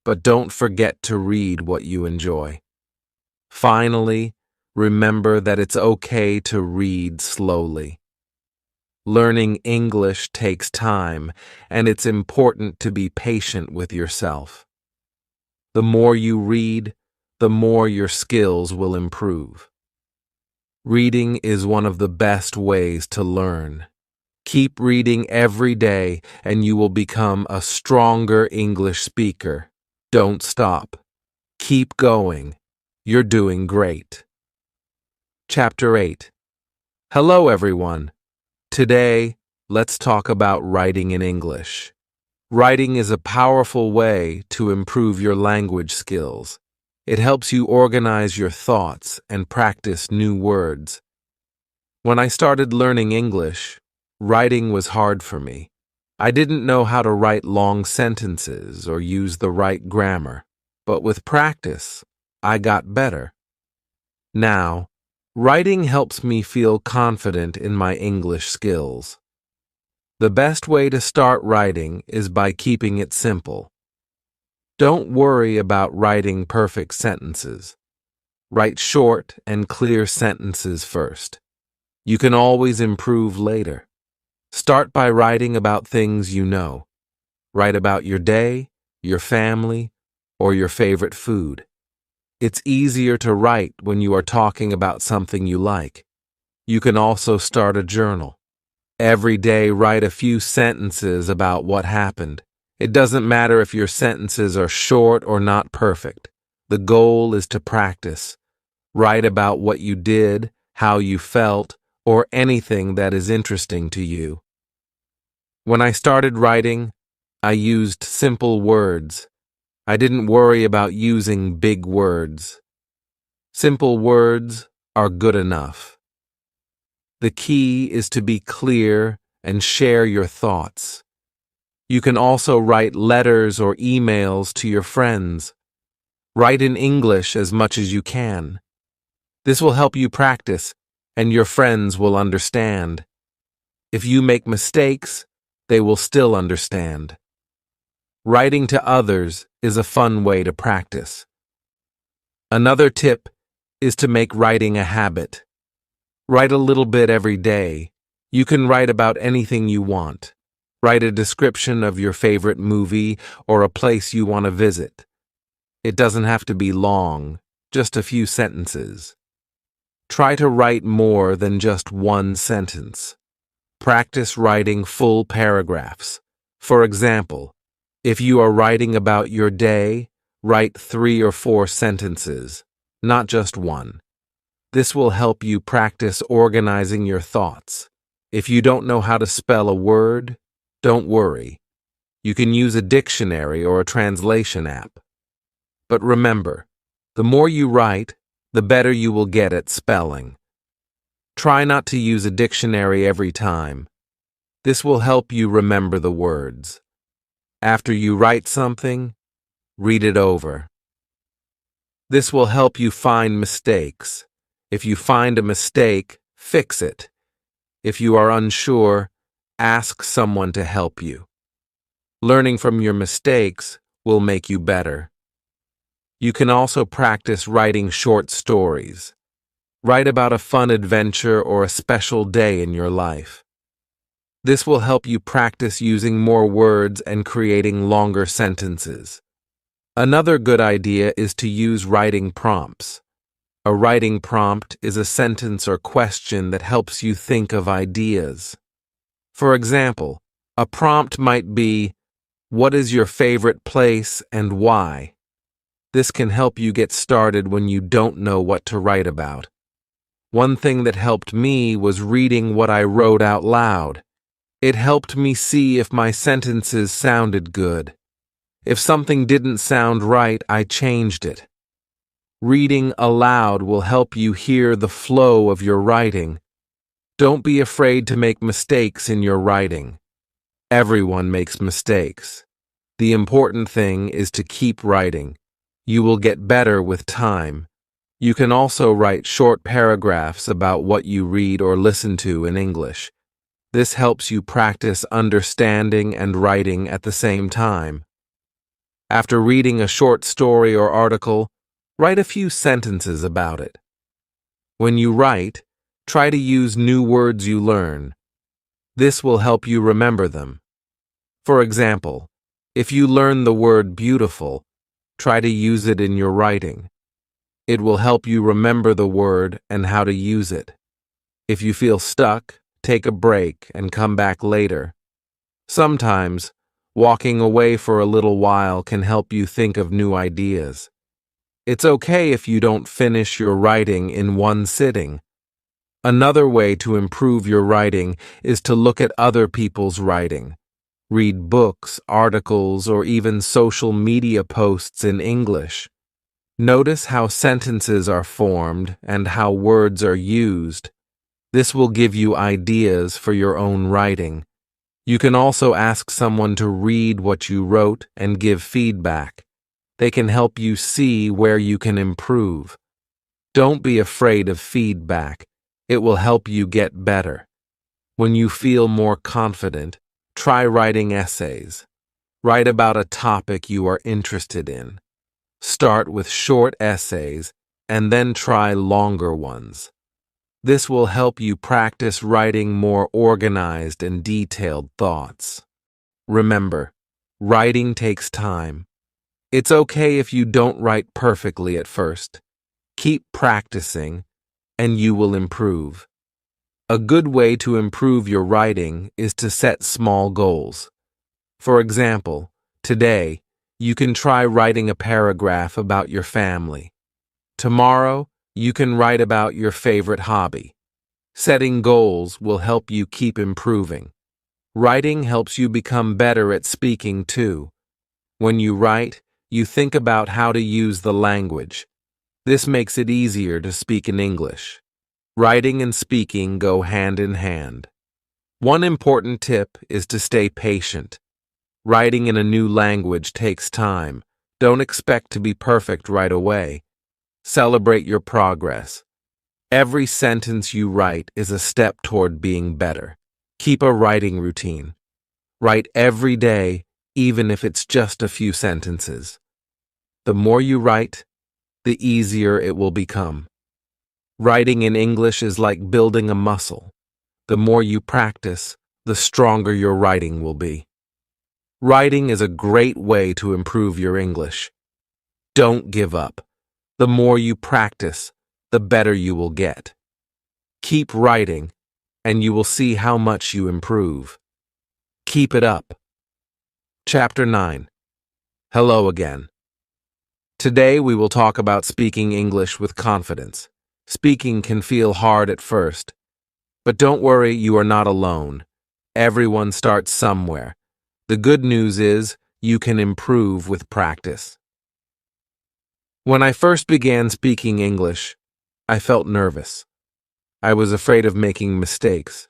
but don't forget to read what you enjoy. Finally, remember that it's okay to read slowly. Learning English takes time, and it's important to be patient with yourself. The more you read, the more your skills will improve. Reading is one of the best ways to learn. Keep reading every day, and you will become a stronger English speaker. Don't stop. Keep going. You're doing great. Chapter 8. Hello, everyone. Today, let's talk about writing in English. Writing is a powerful way to improve your language skills. It helps you organize your thoughts and practice new words. When I started learning English, writing was hard for me. I didn't know how to write long sentences or use the right grammar, but with practice, I got better. Now, writing helps me feel confident in my English skills. The best way to start writing is by keeping it simple. Don't worry about writing perfect sentences. Write short and clear sentences first. You can always improve later. Start by writing about things you know. Write about your day, your family, or your favorite food. It's easier to write when you are talking about something you like. You can also start a journal. Every day, write a few sentences about what happened. It doesn't matter if your sentences are short or not perfect. The goal is to practice. Write about what you did, how you felt, or anything that is interesting to you. When I started writing, I used simple words. I didn't worry about using big words. Simple words are good enough. The key is to be clear and share your thoughts. You can also write letters or emails to your friends. Write in English as much as you can. This will help you practice, and your friends will understand. If you make mistakes, they will still understand. Writing to others is a fun way to practice. Another tip is to make writing a habit. Write a little bit every day. You can write about anything you want. Write a description of your favorite movie or a place you want to visit. It doesn't have to be long, just a few sentences. Try to write more than just one sentence. Practice writing full paragraphs. For example, if you are writing about your day, write 3 or 4 sentences, not just one. This will help you practice organizing your thoughts. If you don't know how to spell a word, don't worry. You can use a dictionary or a translation app. But remember, the more you write, the better you will get at spelling. Try not to use a dictionary every time. This will help you remember the words. After you write something, read it over. This will help you find mistakes. If you find a mistake, fix it. If you are unsure, ask someone to help you. Learning from your mistakes will make you better. You can also practice writing short stories. Write about a fun adventure or a special day in your life. This will help you practice using more words and creating longer sentences. Another good idea is to use writing prompts. A writing prompt is a sentence or question that helps you think of ideas. For example, a prompt might be, "What is your favorite place and why?" This can help you get started when you don't know what to write about. One thing that helped me was reading what I wrote out loud. It helped me see if my sentences sounded good. If something didn't sound right, I changed it. Reading aloud will help you hear the flow of your writing. Don't be afraid to make mistakes in your writing. Everyone makes mistakes. The important thing is to keep writing. You will get better with time. You can also write short paragraphs about what you read or listen to in English. This helps you practice understanding and writing at the same time. After reading a short story or article, write a few sentences about it. When you write, try to use new words you learn. This will help you remember them. For example, if you learn the word beautiful, try to use it in your writing. It will help you remember the word and how to use it. If you feel stuck, take a break and come back later. Sometimes, walking away for a little while can help you think of new ideas. It's okay if you don't finish your writing in one sitting. Another way to improve your writing is to look at other people's writing. Read books, articles, or even social media posts in English. Notice how sentences are formed and how words are used. This will give you ideas for your own writing. You can also ask someone to read what you wrote and give feedback. They can help you see where you can improve. Don't be afraid of feedback. It will help you get better. When you feel more confident, try writing essays. Write about a topic you are interested in. Start with short essays and then try longer ones. This will help you practice writing more organized and detailed thoughts. Remember, writing takes time. It's okay if you don't write perfectly at first. Keep practicing, and you will improve. A good way to improve your writing is to set small goals. For example, today, you can try writing a paragraph about your family. Tomorrow, you can write about your favorite hobby. Setting goals will help you keep improving. Writing helps you become better at speaking too. When you write, you think about how to use the language. This makes it easier to speak in English. Writing and speaking go hand in hand. One important tip is to stay patient. Writing in a new language takes time. Don't expect to be perfect right away. Celebrate your progress. Every sentence you write is a step toward being better. Keep a writing routine. Write every day, even if it's just a few sentences. The more you write, the easier it will become. Writing in English is like building a muscle. The more you practice, the stronger your writing will be. Writing is a great way to improve your English. Don't give up. The more you practice, the better you will get. Keep writing, and you will see how much you improve. Keep it up. Chapter 9. Hello again. Today we will talk about speaking English with confidence. Speaking can feel hard at first, but don't worry, you are not alone. Everyone starts somewhere. The good news is you can improve with practice. When I first began speaking English, I felt nervous. I was afraid of making mistakes.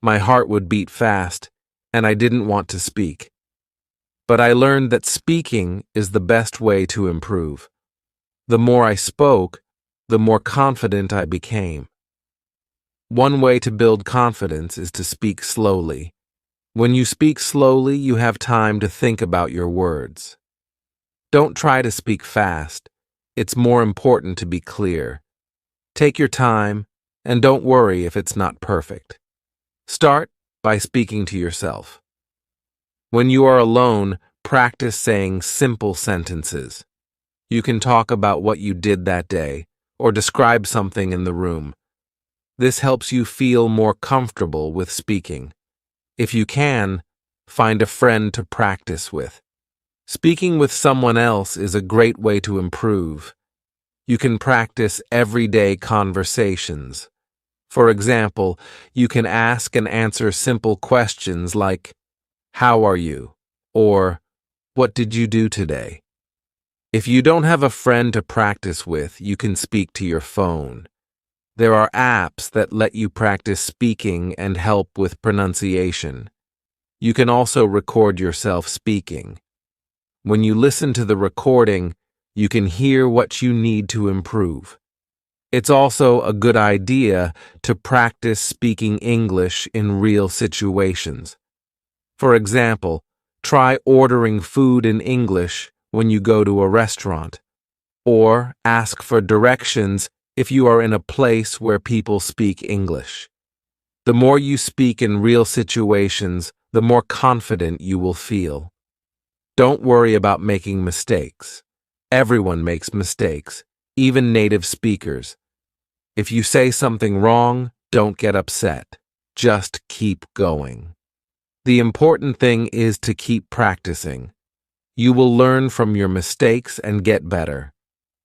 My heart would beat fast, and I didn't want to speak. But I learned that speaking is the best way to improve. The more I spoke, the more confident I became. One way to build confidence is to speak slowly. When you speak slowly, you have time to think about your words. Don't try to speak fast. It's more important to be clear. Take your time, and don't worry if it's not perfect. Start by speaking to yourself. When you are alone, practice saying simple sentences. You can talk about what you did that day, or describe something in the room. This helps you feel more comfortable with speaking. If you can, find a friend to practice with. Speaking with someone else is a great way to improve. You can practice everyday conversations. For example, you can ask and answer simple questions like, "How are you?" or "What did you do today?" If you don't have a friend to practice with, you can speak to your phone. There are apps that let you practice speaking and help with pronunciation. You can also record yourself speaking. When you listen to the recording, you can hear what you need to improve. It's also a good idea to practice speaking English in real situations. For example, try ordering food in English when you go to a restaurant, or ask for directions if you are in a place where people speak English. The more you speak in real situations, the more confident you will feel. Don't worry about making mistakes. Everyone makes mistakes, even native speakers. If you say something wrong, don't get upset. Just keep going. The important thing is to keep practicing. You will learn from your mistakes and get better.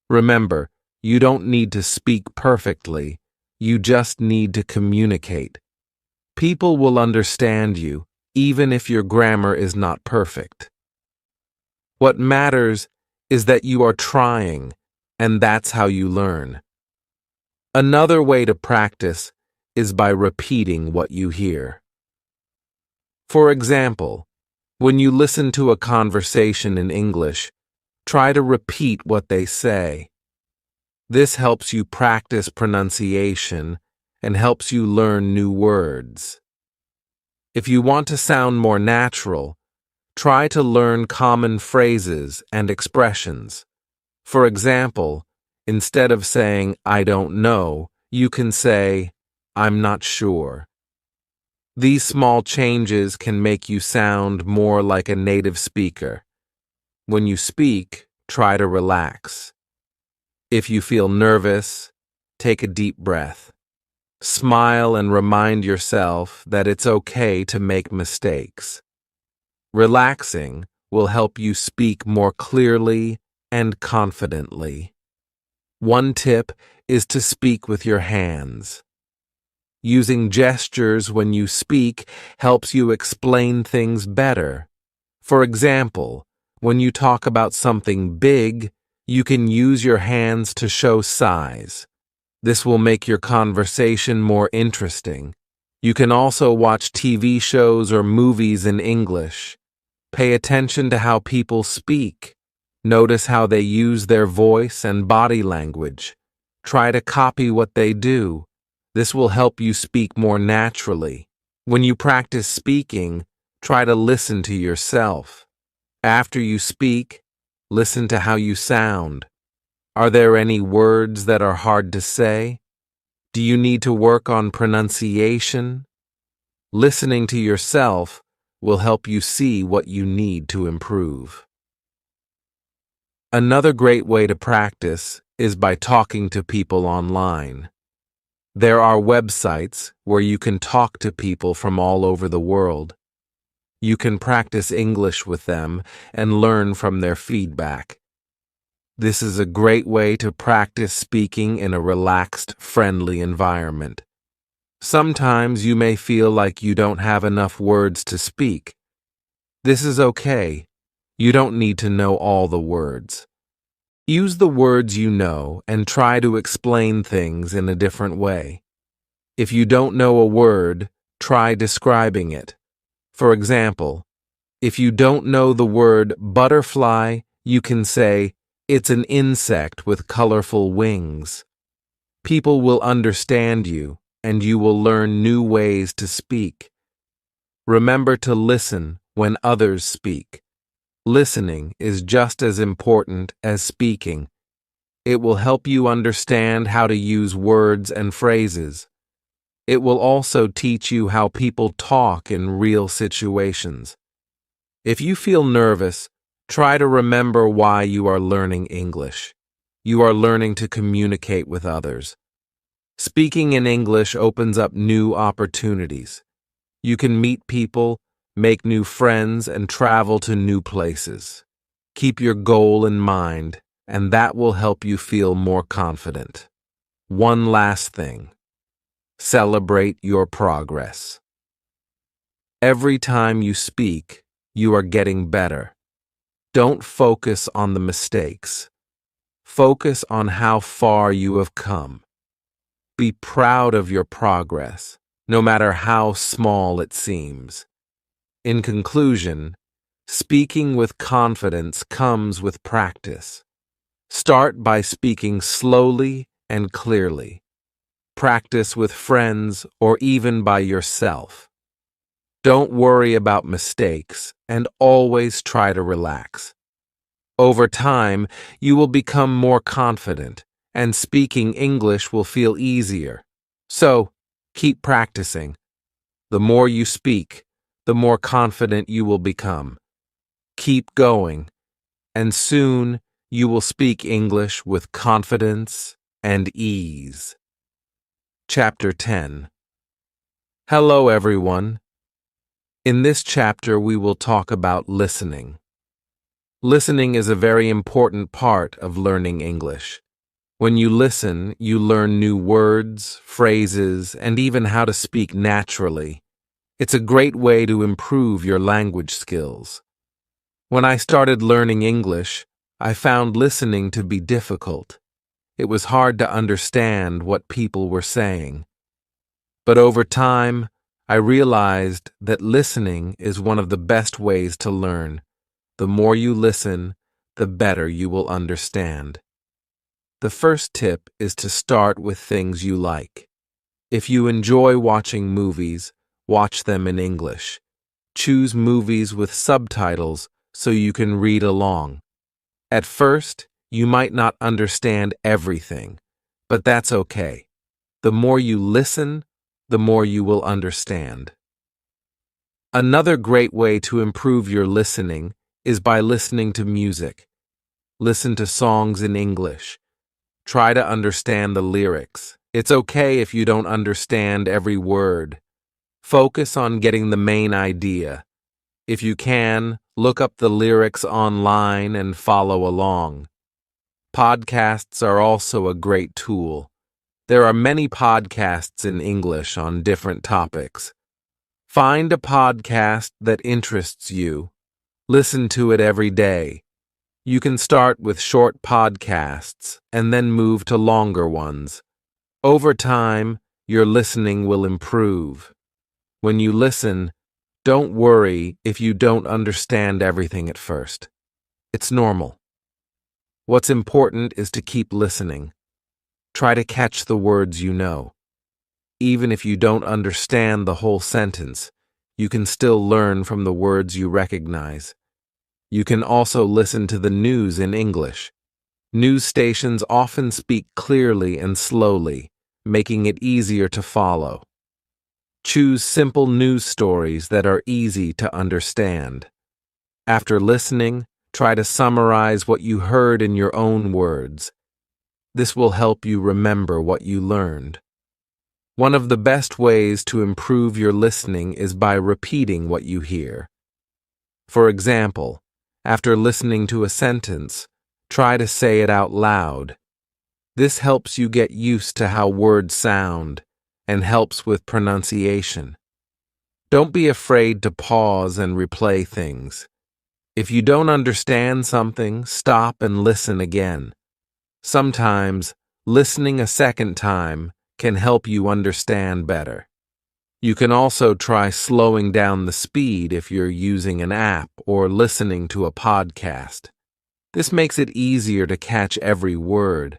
Remember, you don't need to speak perfectly. You just need to communicate. People will understand you, even if your grammar is not perfect. What matters is that you are trying, and that's how you learn. Another way to practice is by repeating what you hear. For example, when you listen to a conversation in English, try to repeat what they say. This helps you practice pronunciation and helps you learn new words. If you want to sound more natural, try to learn common phrases and expressions. For example, instead of saying, "I don't know," you can say, "I'm not sure." These small changes can make you sound more like a native speaker. When you speak, try to relax. If you feel nervous, take a deep breath. Smile and remind yourself that it's okay to make mistakes. Relaxing will help you speak more clearly and confidently. One tip is to speak with your hands. Using gestures when you speak helps you explain things better. For example, when you talk about something big, you can use your hands to show size. This will make your conversation more interesting. You can also watch TV shows or movies in English. Pay attention to how people speak. Notice how they use their voice and body language. Try to copy what they do. This will help you speak more naturally. When you practice speaking, try to listen to yourself. After you speak, listen to how you sound. Are there any words that are hard to say? Do you need to work on pronunciation? Listening to yourself will help you see what you need to improve. Another great way to practice is by talking to people online. There are websites where you can talk to people from all over the world. You can practice English with them and learn from their feedback. This is a great way to practice speaking in a relaxed, friendly environment. Sometimes you may feel like you don't have enough words to speak. This is okay. You don't need to know all the words. Use the words you know and try to explain things in a different way. If you don't know a word, try describing it. For example, if you don't know the word butterfly, you can say, "It's an insect with colorful wings." People will understand you, and you will learn new ways to speak. Remember to listen when others speak. Listening is just as important as speaking. It will help you understand how to use words and phrases. It will also teach you how people talk in real situations. If you feel nervous, try to remember why you are learning English. You are learning to communicate with others. Speaking in English opens up new opportunities. You can meet people, make new friends, and travel to new places. Keep your goal in mind, and that will help you feel more confident. One last thing. Celebrate your progress. Every time you speak, you are getting better. Don't focus on the mistakes. Focus on how far you have come. Be proud of your progress, no matter how small it seems. In conclusion, speaking with confidence comes with practice. Start by speaking slowly and clearly. Practice with friends or even by yourself. Don't worry about mistakes and always try to relax. Over time, you will become more confident, and speaking English will feel easier. So, keep practicing. The more you speak, the more confident you will become. Keep going, and soon you will speak English with confidence and ease. Chapter 10. Hello, everyone. In this chapter, we will talk about listening. Listening is a very important part of learning English. When you listen, you learn new words, phrases, and even how to speak naturally. It's a great way to improve your language skills. When I started learning English, I found listening to be difficult. It was hard to understand what people were saying. But over time, I realized that listening is one of the best ways to learn. The more you listen, the better you will understand. The first tip is to start with things you like. If you enjoy watching movies, watch them in English. Choose movies with subtitles so you can read along. At first, you might not understand everything, but that's okay. The more you listen, the more you will understand. Another great way to improve your listening is by listening to music. Listen to songs in English. Try to understand the lyrics. It's okay if you don't understand every word. Focus on getting the main idea. If you can, look up the lyrics online and follow along. Podcasts are also a great tool. There are many podcasts in English on different topics. Find a podcast that interests you. Listen to it every day. You can start with short podcasts and then move to longer ones. Over time, your listening will improve. When you listen, don't worry if you don't understand everything at first. It's normal. What's important is to keep listening. Try to catch the words you know. Even if you don't understand the whole sentence, you can still learn from the words you recognize. You can also listen to the news in English. News stations often speak clearly and slowly, making it easier to follow. Choose simple news stories that are easy to understand. After listening, try to summarize what you heard in your own words. This will help you remember what you learned. One of the best ways to improve your listening is by repeating what you hear. For example, after listening to a sentence, try to say it out loud. This helps you get used to how words sound and helps with pronunciation. Don't be afraid to pause and replay things. If you don't understand something, stop and listen again. Sometimes, listening a second time can help you understand better. You can also try slowing down the speed if you're using an app or listening to a podcast. This makes it easier to catch every word.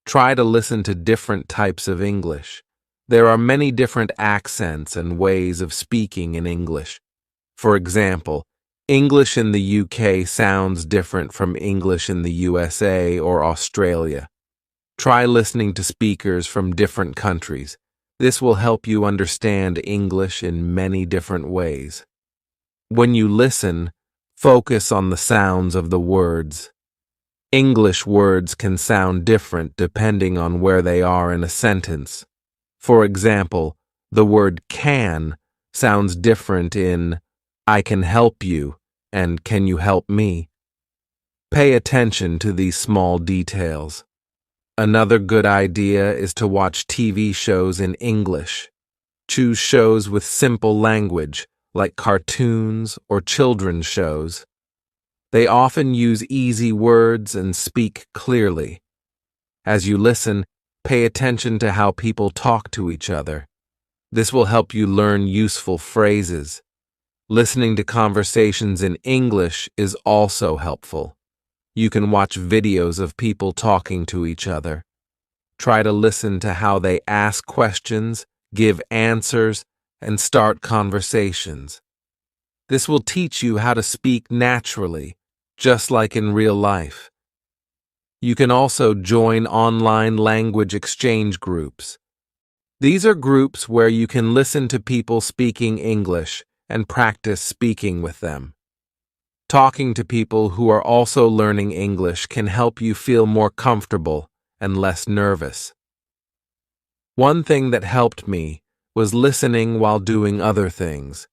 Try to listen to different types of English. There are many different accents and ways of speaking in English. For example, English in the UK sounds different from English in the USA or Australia. Try listening to speakers from different countries. This will help you understand English in many different ways. When you listen, focus on the sounds of the words. English words can sound different depending on where they are in a sentence. For example, the word can sounds different in I can help you and can you help me? Pay attention to these small details. Another good idea is to watch TV shows in English. Choose shows with simple language, like cartoons or children's shows. They often use easy words and speak clearly. As you listen, pay attention to how people talk to each other. This will help you learn useful phrases. Listening to conversations in English is also helpful. You can watch videos of people talking to each other. Try to listen to how they ask questions, give answers, and start conversations. This will teach you how to speak naturally, just like in real life. You can also join online language exchange groups. These are groups where you can listen to people speaking English and practice speaking with them. Talking to people who are also learning English can help you feel more comfortable and less nervous. One thing that helped me was listening while doing other things.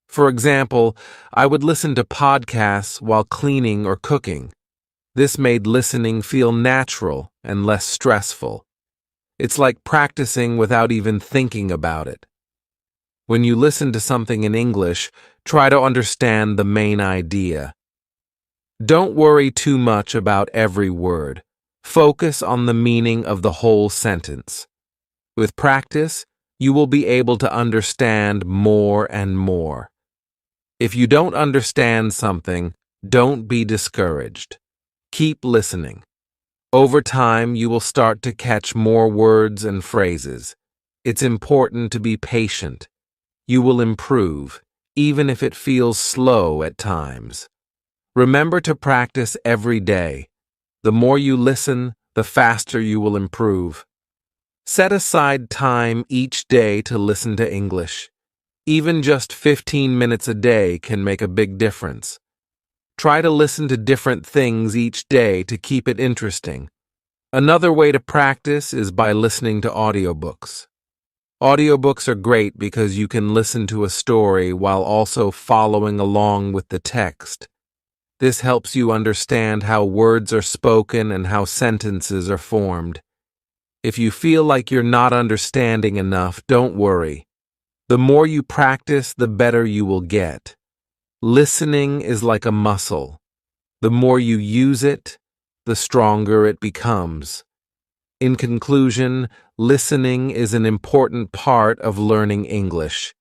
For example, I would listen to podcasts while cleaning or cooking. This made listening feel natural and less stressful. It's like practicing without even thinking about it. When you listen to something in English, try to understand the main idea. Don't worry too much about every word. Focus on the meaning of the whole sentence. With practice, you will be able to understand more and more. If you don't understand something, don't be discouraged. Keep listening. Over time, you will start to catch more words and phrases. It's important to be patient. You will improve, even if it feels slow at times. Remember to practice every day. The more you listen, the faster you will improve. Set aside time each day to listen to English. Even just 15 minutes a day can make a big difference. Try to listen to different things each day to keep it interesting. Another way to practice is by listening to audiobooks. Audiobooks are great because you can listen to a story while also following along with the text. This helps you understand how words are spoken and how sentences are formed. If you feel like you're not understanding enough, don't worry. The more you practice, the better you will get. Listening is like a muscle. The more you use it, the stronger it becomes. In conclusion, listening is an important part of learning English.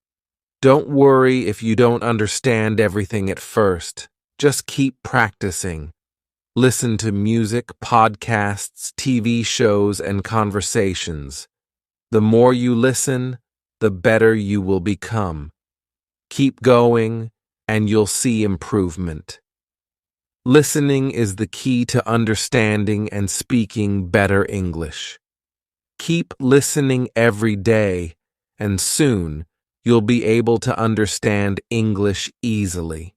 Don't worry if you don't understand everything at first. Just keep practicing. Listen to music, podcasts, TV shows, and conversations. The more you listen, the better you will become. Keep going, and you'll see improvement. Listening is the key to understanding and speaking better English. Keep listening every day, and soon you'll be able to understand English easily.